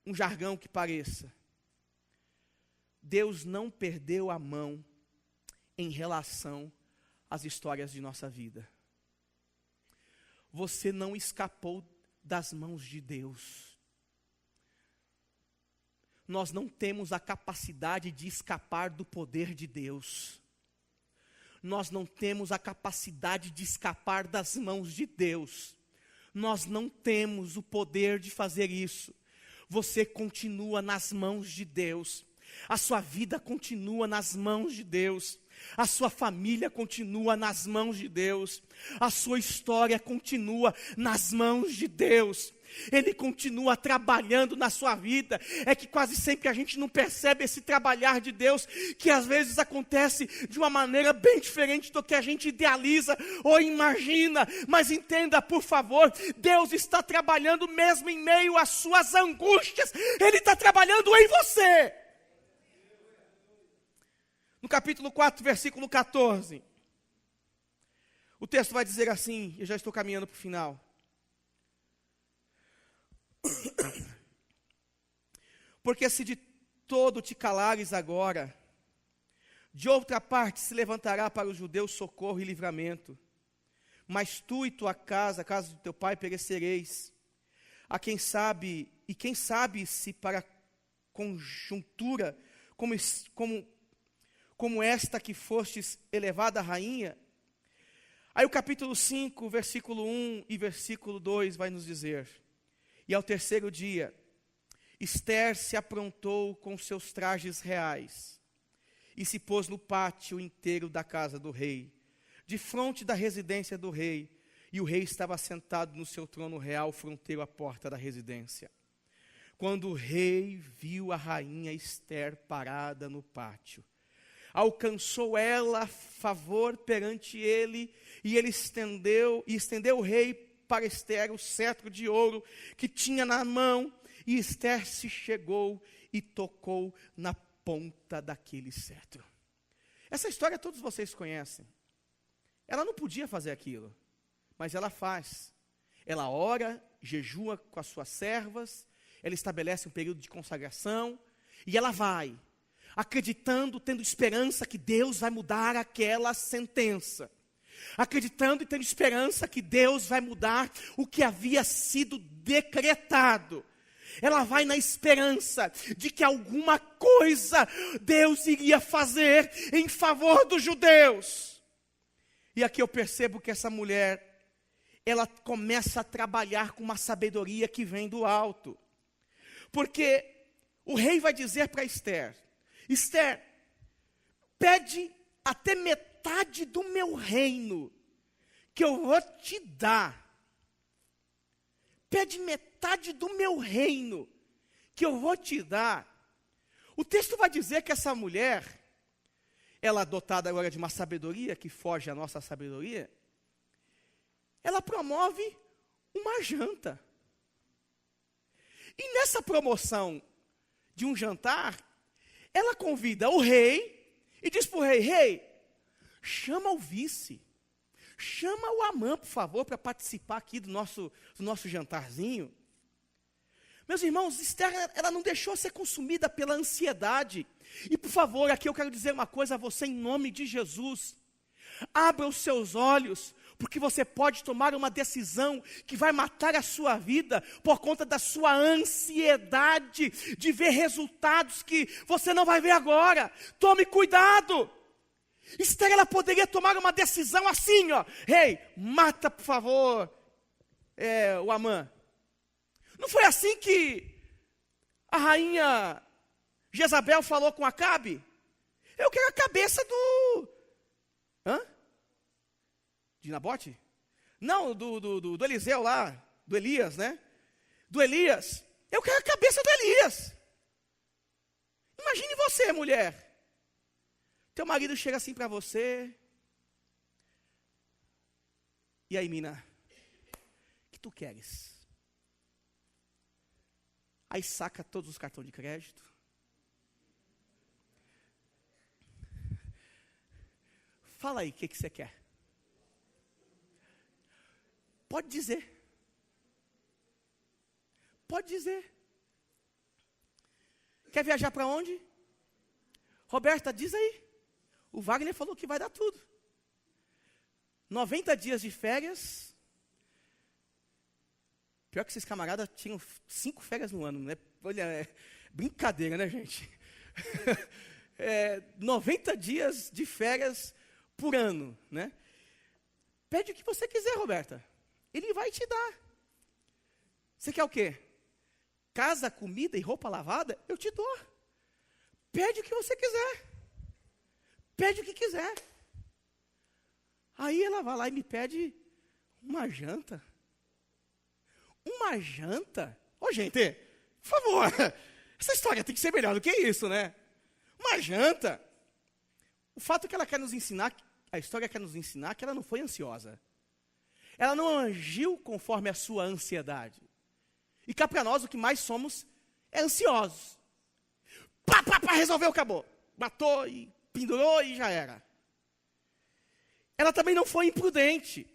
um jargão que pareça, Deus não perdeu a mão em relação às histórias de nossa vida. Você não escapou das mãos de Deus. Nós não temos a capacidade de escapar do poder de Deus. Nós não temos a capacidade de escapar das mãos de Deus. Nós não temos o poder de fazer isso. Você continua nas mãos de Deus. A sua vida continua nas mãos de Deus. A sua família continua nas mãos de Deus. A sua história continua nas mãos de Deus. Ele continua trabalhando na sua vida. É que quase sempre a gente não percebe esse trabalhar de Deus, que às vezes acontece de uma maneira bem diferente do que a gente idealiza ou imagina. Mas entenda, por favor, Deus está trabalhando mesmo em meio às suas angústias. Ele está trabalhando em você. No capítulo 4, versículo 14, o texto vai dizer assim, eu já estou caminhando para o final. Porque se de todo te calares agora, de outra parte se levantará para os judeus socorro e livramento. Mas tu e tua casa, a casa do teu pai, perecereis. Quem sabe se para conjuntura como esta que fostes elevada a rainha. Aí o capítulo 5, versículo 1 e versículo 2 vai nos dizer: e ao terceiro dia, Ester se aprontou com seus trajes reais, e se pôs no pátio inteiro da casa do rei, de fronte da residência do rei, e o rei estava sentado no seu trono real, fronteiro à porta da residência. Quando o rei viu a rainha Ester parada no pátio, alcançou ela favor perante ele, e ele estendeu o rei para Ester o cetro de ouro que tinha na mão, e Ester se chegou e tocou na ponta daquele cetro. Essa história todos vocês conhecem. Ela não podia fazer aquilo, mas ela faz. Ela ora, jejua com as suas servas, ela estabelece um período de consagração, e ela vai, acreditando, tendo esperança que Deus vai mudar aquela sentença. Acreditando e tendo esperança que Deus vai mudar o que havia sido decretado. Ela vai na esperança de que alguma coisa Deus iria fazer em favor dos judeus. E aqui eu percebo que essa mulher, ela começa a trabalhar com uma sabedoria que vem do alto. Porque o rei vai dizer para Ester: Ester, pede até metade do meu reino, que eu vou te dar. Pede metade do meu reino, que eu vou te dar. O texto vai dizer que essa mulher, ela dotada agora de uma sabedoria que foge à nossa sabedoria, ela promove uma janta. E nessa promoção de um jantar, ela convida o rei e diz para o rei: rei, chama o vice, chama o Amã, por favor, para participar aqui do nosso jantarzinho. Meus irmãos, Esther, ela não deixou ser consumida pela ansiedade. E por favor, aqui eu quero dizer uma coisa a você em nome de Jesus. Abra os seus olhos, porque você pode tomar uma decisão que vai matar a sua vida por conta da sua ansiedade de ver resultados que você não vai ver agora. Tome cuidado. Esther, ela poderia tomar uma decisão assim, ó: rei, mata por favor o Amã. Não foi assim que a rainha Jezabel falou com Acabe? Eu quero a cabeça do... De Nabote? Não, do Eliseu lá, do Elias, né? Do Elias. Eu quero a cabeça do Elias. Imagine você, mulher. Teu marido chega assim para você. E aí, mina? O que tu queres? Aí saca todos os cartões de crédito. Fala aí, o que você quer? Pode dizer. Pode dizer. Quer viajar para onde? Roberta, diz aí. O Wagner falou que vai dar tudo. 90 dias de férias. Pior que esses camaradas tinham 5 férias no ano, né? Olha, brincadeira, né, gente? 90 dias de férias por ano, né? Pede o que você quiser, Roberta. Ele vai te dar. Você quer o quê? Casa, comida e roupa lavada? Eu te dou. Pede o que você quiser. Pede o que quiser. Aí ela vai lá e me pede uma janta. Uma janta? Ô, gente, por favor, essa história tem que ser melhor do que isso, né? Uma janta. O fato que ela quer nos ensinar, a história quer nos ensinar que ela não foi ansiosa. Ela não agiu conforme a sua ansiedade. E cá para nós, o que mais somos é ansiosos. Pá, resolveu, acabou. Matou e pendurou e já era. Ela também não foi imprudente.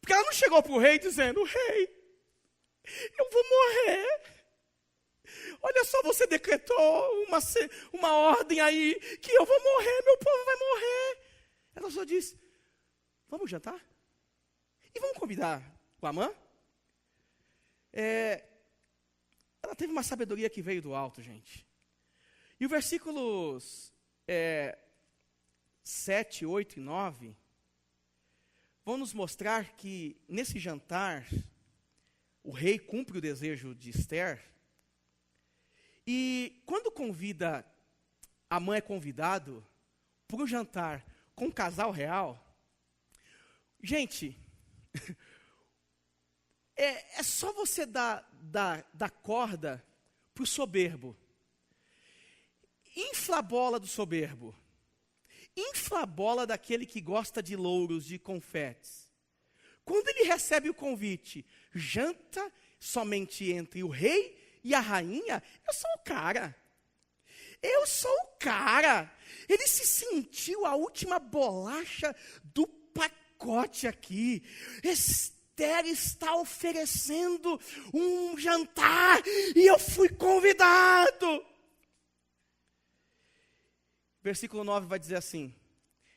Porque ela não chegou para o rei dizendo: rei, eu vou morrer. Olha só, você decretou uma ordem aí que eu vou morrer, meu povo vai morrer. Ela só disse: vamos jantar? E vamos convidar o Amã? Ela teve uma sabedoria que veio do alto, gente. E o versículos 7, 8 e 9 vão nos mostrar que nesse jantar o rei cumpre o desejo de Esther. E quando Amã é convidado para o jantar com um casal real, gente, é só você dar corda para o soberbo. Infla a bola do soberbo. Infla a bola daquele que gosta de louros, de confetes. Quando ele recebe o convite, janta somente entre o rei e a rainha, eu sou o cara. Eu sou o cara. Ele se sentiu a última bolacha do pacote aqui. Esther está oferecendo um jantar e eu fui convidado. Versículo 9 vai dizer assim: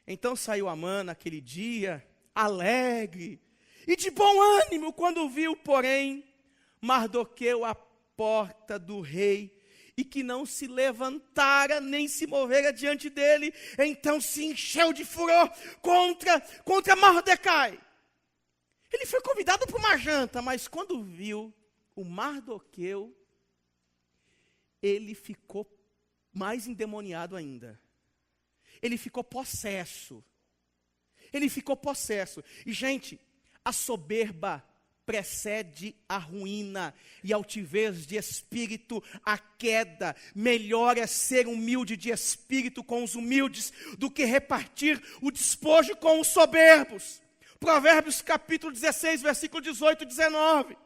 então saiu Amã naquele dia, alegre e de bom ânimo, quando viu, porém, Mardoqueu à porta do rei, e que não se levantara, nem se movera diante dele. Então se encheu de furor contra Mordecai. Ele foi convidado para uma janta, mas quando viu o Mardoqueu, ele ficou mais endemoniado ainda. Ele ficou possesso. Ele ficou possesso. E, gente, a soberba precede a ruína, e altivez de espírito a queda. Melhor é ser humilde de espírito com os humildes, do que repartir o despojo com os soberbos. Provérbios capítulo 16, versículo 18 e 19.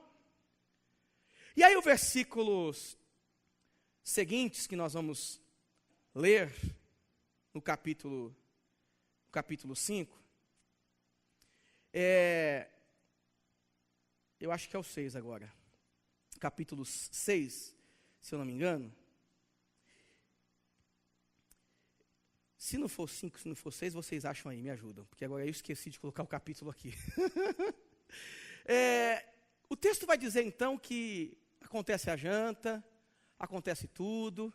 E aí os versículos seguintes que nós vamos ler, no capítulo 5, eu acho que é o 6 agora, capítulo 6, se eu não me engano. Se não for 5, se não for 6, vocês acham aí, me ajudam, porque agora eu esqueci de colocar o capítulo aqui. O texto vai dizer então que acontece a janta, acontece tudo,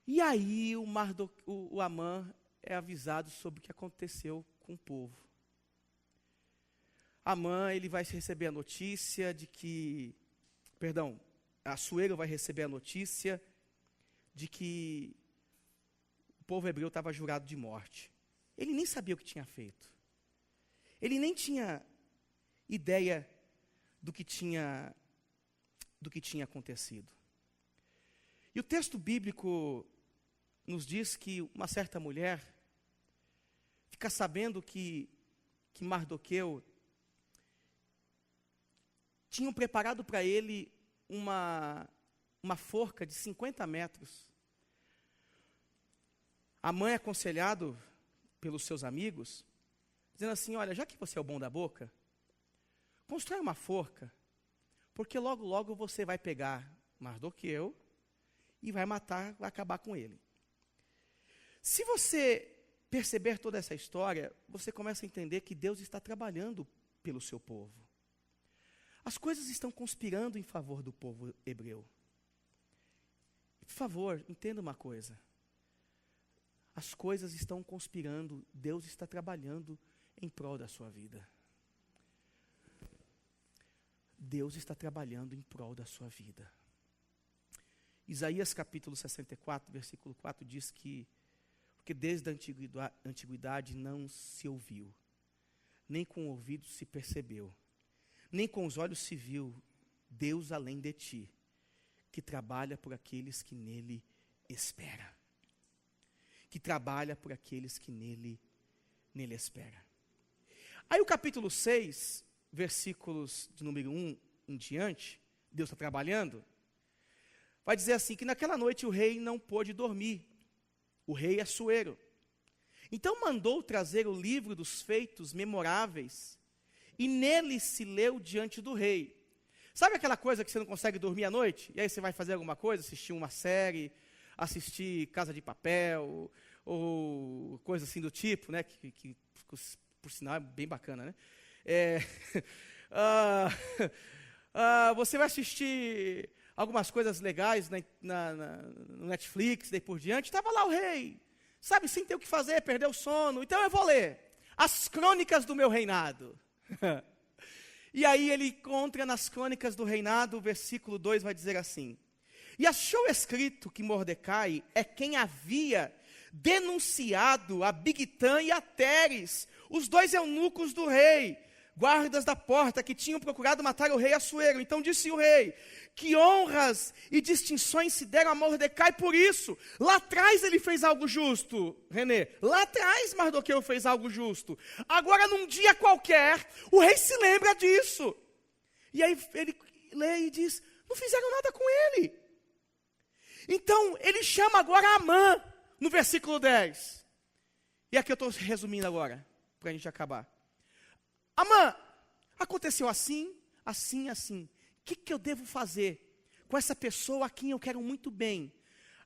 e aí o Amã é avisado sobre o que aconteceu com o povo. Amã, ele vai receber a notícia de que, Assuero vai receber a notícia de que o povo hebreu estava jurado de morte. Ele nem sabia o que tinha feito. Ele nem tinha ideia do que tinha acontecido. E o texto bíblico nos diz que uma certa mulher fica sabendo que Mardoqueu tinham preparado para ele uma forca de 50 metros. Amã é aconselhado pelos seus amigos, dizendo assim: olha, já que você é o bom da boca, constrói uma forca, porque logo, logo você vai pegar Mardoqueu e vai matar, vai acabar com ele. Se você perceber toda essa história, você começa a entender que Deus está trabalhando pelo seu povo. As coisas estão conspirando em favor do povo hebreu. Por favor, entenda uma coisa. As coisas estão conspirando, Deus está trabalhando em prol da sua vida. Deus está trabalhando em prol da sua vida. Isaías capítulo 64, versículo 4 diz que porque desde a antiguidade não se ouviu, nem com o ouvido se percebeu, nem com os olhos se viu Deus além de ti, que trabalha por aqueles que nele espera. Que trabalha por aqueles que nele espera. Aí o capítulo 6, versículos de número 1 em diante, Deus está trabalhando, vai dizer assim, que naquela noite o rei não pôde dormir, o rei Assuero. Então mandou trazer o livro dos feitos memoráveis, e nele se leu diante do rei. Sabe aquela coisa que você não consegue dormir à noite? E aí você vai fazer alguma coisa, assistir uma série, assistir Casa de Papel, ou coisa assim do tipo, né? Que por sinal é bem bacana, né? Você vai assistir algumas coisas legais no Netflix, daí por diante. Estava lá o rei, sabe, sem ter o que fazer, perdeu o sono. Então eu vou ler as crônicas do meu reinado. E aí ele encontra nas crônicas do reinado, o versículo 2 vai dizer assim: e achou escrito que Mordecai é quem havia denunciado a Bigtã e a Teres, os dois eunucos do rei, guardas da porta, que tinham procurado matar o rei Assuero. Então disse o rei: que honras e distinções se deram a Mordecai por isso. Lá atrás ele fez algo justo, Renê. Lá atrás Mardoqueu fez algo justo. Agora, num dia qualquer, o rei se lembra disso. E aí ele lê e diz: não fizeram nada com ele. Então, ele chama agora Amã, no versículo 10. E aqui eu estou resumindo agora, para a gente acabar. Amã, aconteceu assim, assim, assim. O que eu devo fazer com essa pessoa a quem eu quero muito bem?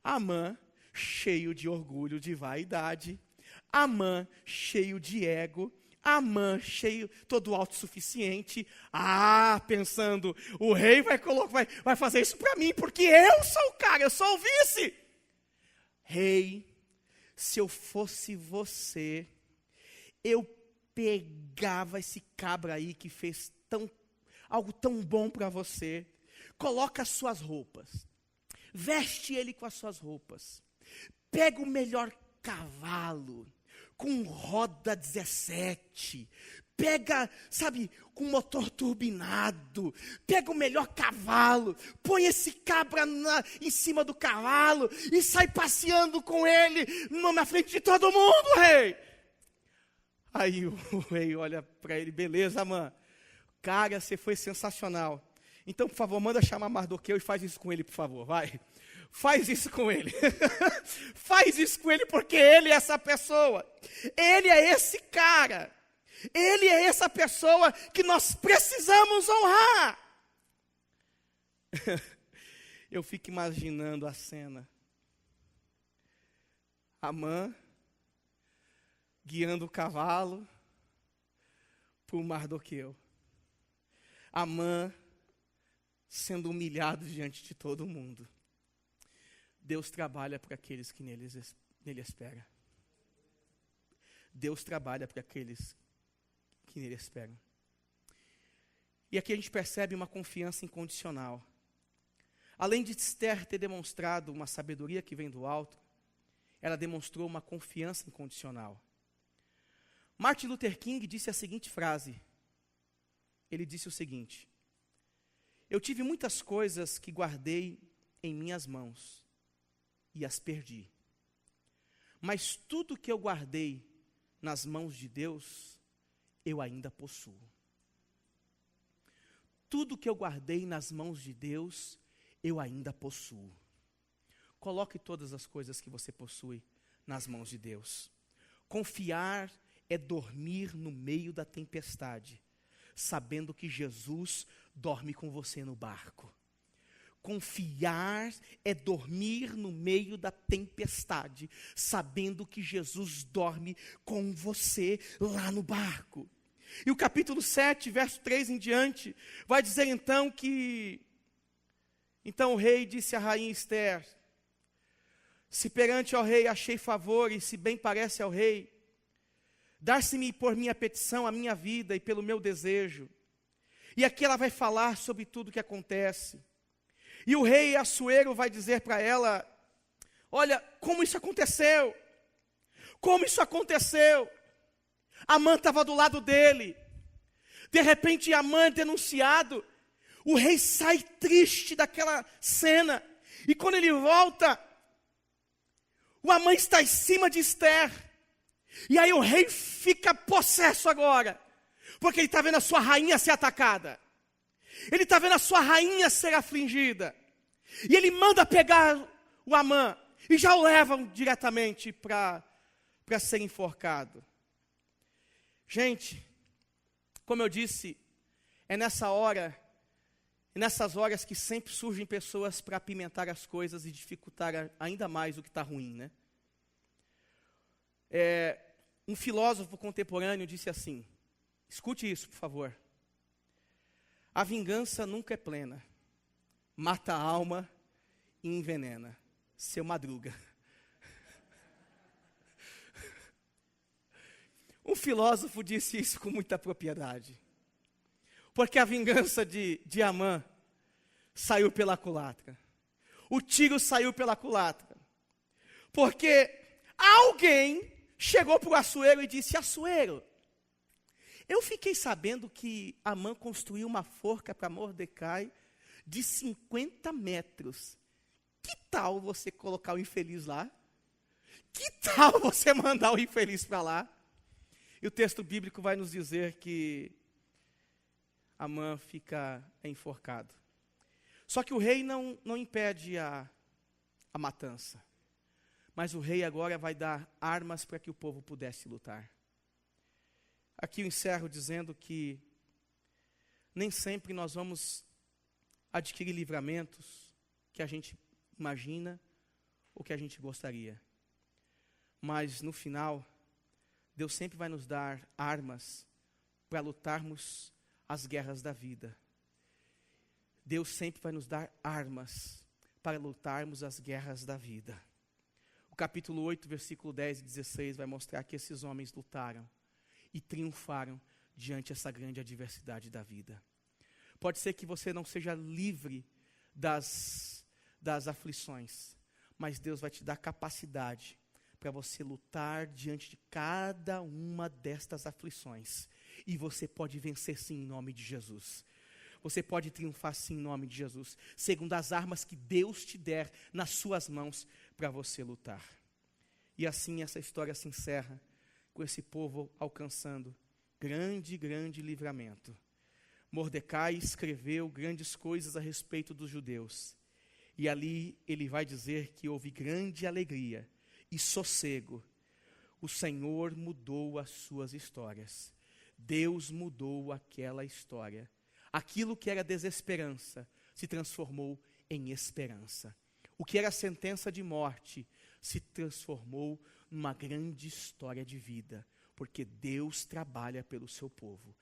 Amã, cheio de orgulho, de vaidade. Amã, cheio de ego. Amã, cheio, todo autossuficiente. Pensando, o rei vai fazer isso para mim, porque eu sou o cara, eu sou o vice. Rei, se eu fosse você, eu pegava esse cabra aí que fez algo tão bom para você, coloca as suas roupas, veste ele com as suas roupas, pega o melhor cavalo, com roda 17, pega, sabe, com motor turbinado, pega o melhor cavalo, põe esse cabra em cima do cavalo e sai passeando com ele na frente de todo mundo, rei. Aí o rei olha para ele, beleza, Amã, cara, você foi sensacional. Então, por favor, manda chamar Mardoqueu e faz isso com ele, por favor, vai. Faz isso com ele. Faz isso com ele, porque ele é essa pessoa. Ele é esse cara. Ele é essa pessoa que nós precisamos honrar. Eu fico imaginando a cena. Amã guiando o cavalo para o Mardoqueu. Amã sendo humilhado diante de todo mundo. Deus trabalha para aqueles que nele esperam. Deus trabalha para aqueles que nele esperam. E aqui a gente percebe uma confiança incondicional. Além de Esther ter demonstrado uma sabedoria que vem do alto, ela demonstrou uma confiança incondicional. Martin Luther King disse a seguinte frase. Ele disse o seguinte: eu tive muitas coisas que guardei em minhas mãos e as perdi. Mas tudo que eu guardei nas mãos de Deus, eu ainda possuo. Tudo que eu guardei nas mãos de Deus, eu ainda possuo. Coloque todas as coisas que você possui nas mãos de Deus. Confiar é dormir no meio da tempestade, sabendo que Jesus dorme com você no barco. Confiar é dormir no meio da tempestade, sabendo que Jesus dorme com você lá no barco. E o capítulo 7, verso 3 em diante, vai dizer então que... Então o rei disse à rainha Esther: se perante ao rei achei favor, e se bem parece ao rei, dar-se-me por minha petição a minha vida e pelo meu desejo. E aqui ela vai falar sobre tudo o que acontece. E o rei Assuero vai dizer para ela: olha, como isso aconteceu? Como isso aconteceu? Amã estava do lado dele. De repente Amã é denunciado. O rei sai triste daquela cena. E quando ele volta, o Amã está em cima de Esther. E aí o rei fica possesso agora. Porque ele está vendo a sua rainha ser atacada. Ele está vendo a sua rainha ser afligida. E ele manda pegar o Amã. E já o levam diretamente para ser enforcado. Gente, como eu disse, é nessas horas que sempre surgem pessoas para apimentar as coisas e dificultar ainda mais o que está ruim, né? Um filósofo contemporâneo disse assim, escute isso, por favor. A vingança nunca é plena, mata a alma e envenena. Seu Madruga. Um filósofo disse isso com muita propriedade. Porque a vingança de Amã saiu pela culatra. O tiro saiu pela culatra. Porque alguém chegou para o Assuero e disse: Assuero, eu fiquei sabendo que Amã construiu uma forca para Mordecai de 50 metros. Que tal você colocar o infeliz lá? Que tal você mandar o infeliz para lá? E o texto bíblico vai nos dizer que Amã fica enforcado. Só que o rei não impede a matança. Mas o rei agora vai dar armas para que o povo pudesse lutar. Aqui eu encerro dizendo que nem sempre nós vamos adquirir livramentos que a gente imagina ou que a gente gostaria. Mas no final, Deus sempre vai nos dar armas para lutarmos as guerras da vida. Deus sempre vai nos dar armas para lutarmos as guerras da vida. O capítulo 8, versículo 10 e 16 vai mostrar que esses homens lutaram e triunfaram diante dessa grande adversidade da vida. Pode ser que você não seja livre das aflições, mas Deus vai te dar capacidade para você lutar diante de cada uma destas aflições. E você pode vencer sim em nome de Jesus. Você pode triunfar sim em nome de Jesus, segundo as armas que Deus te der nas suas mãos para você lutar. E assim essa história se encerra com esse povo alcançando grande livramento. Mordecai escreveu grandes coisas a respeito dos judeus. E ali ele vai dizer que houve grande alegria e sossego. O Senhor mudou as suas histórias. Deus mudou aquela história. Aquilo que era desesperança se transformou em esperança. O que era sentença de morte se transformou numa grande história de vida. Porque Deus trabalha pelo seu povo.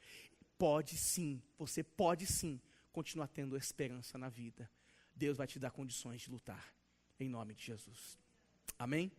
Pode sim, você pode sim continuar tendo esperança na vida. Deus vai te dar condições de lutar. Em nome de Jesus. Amém?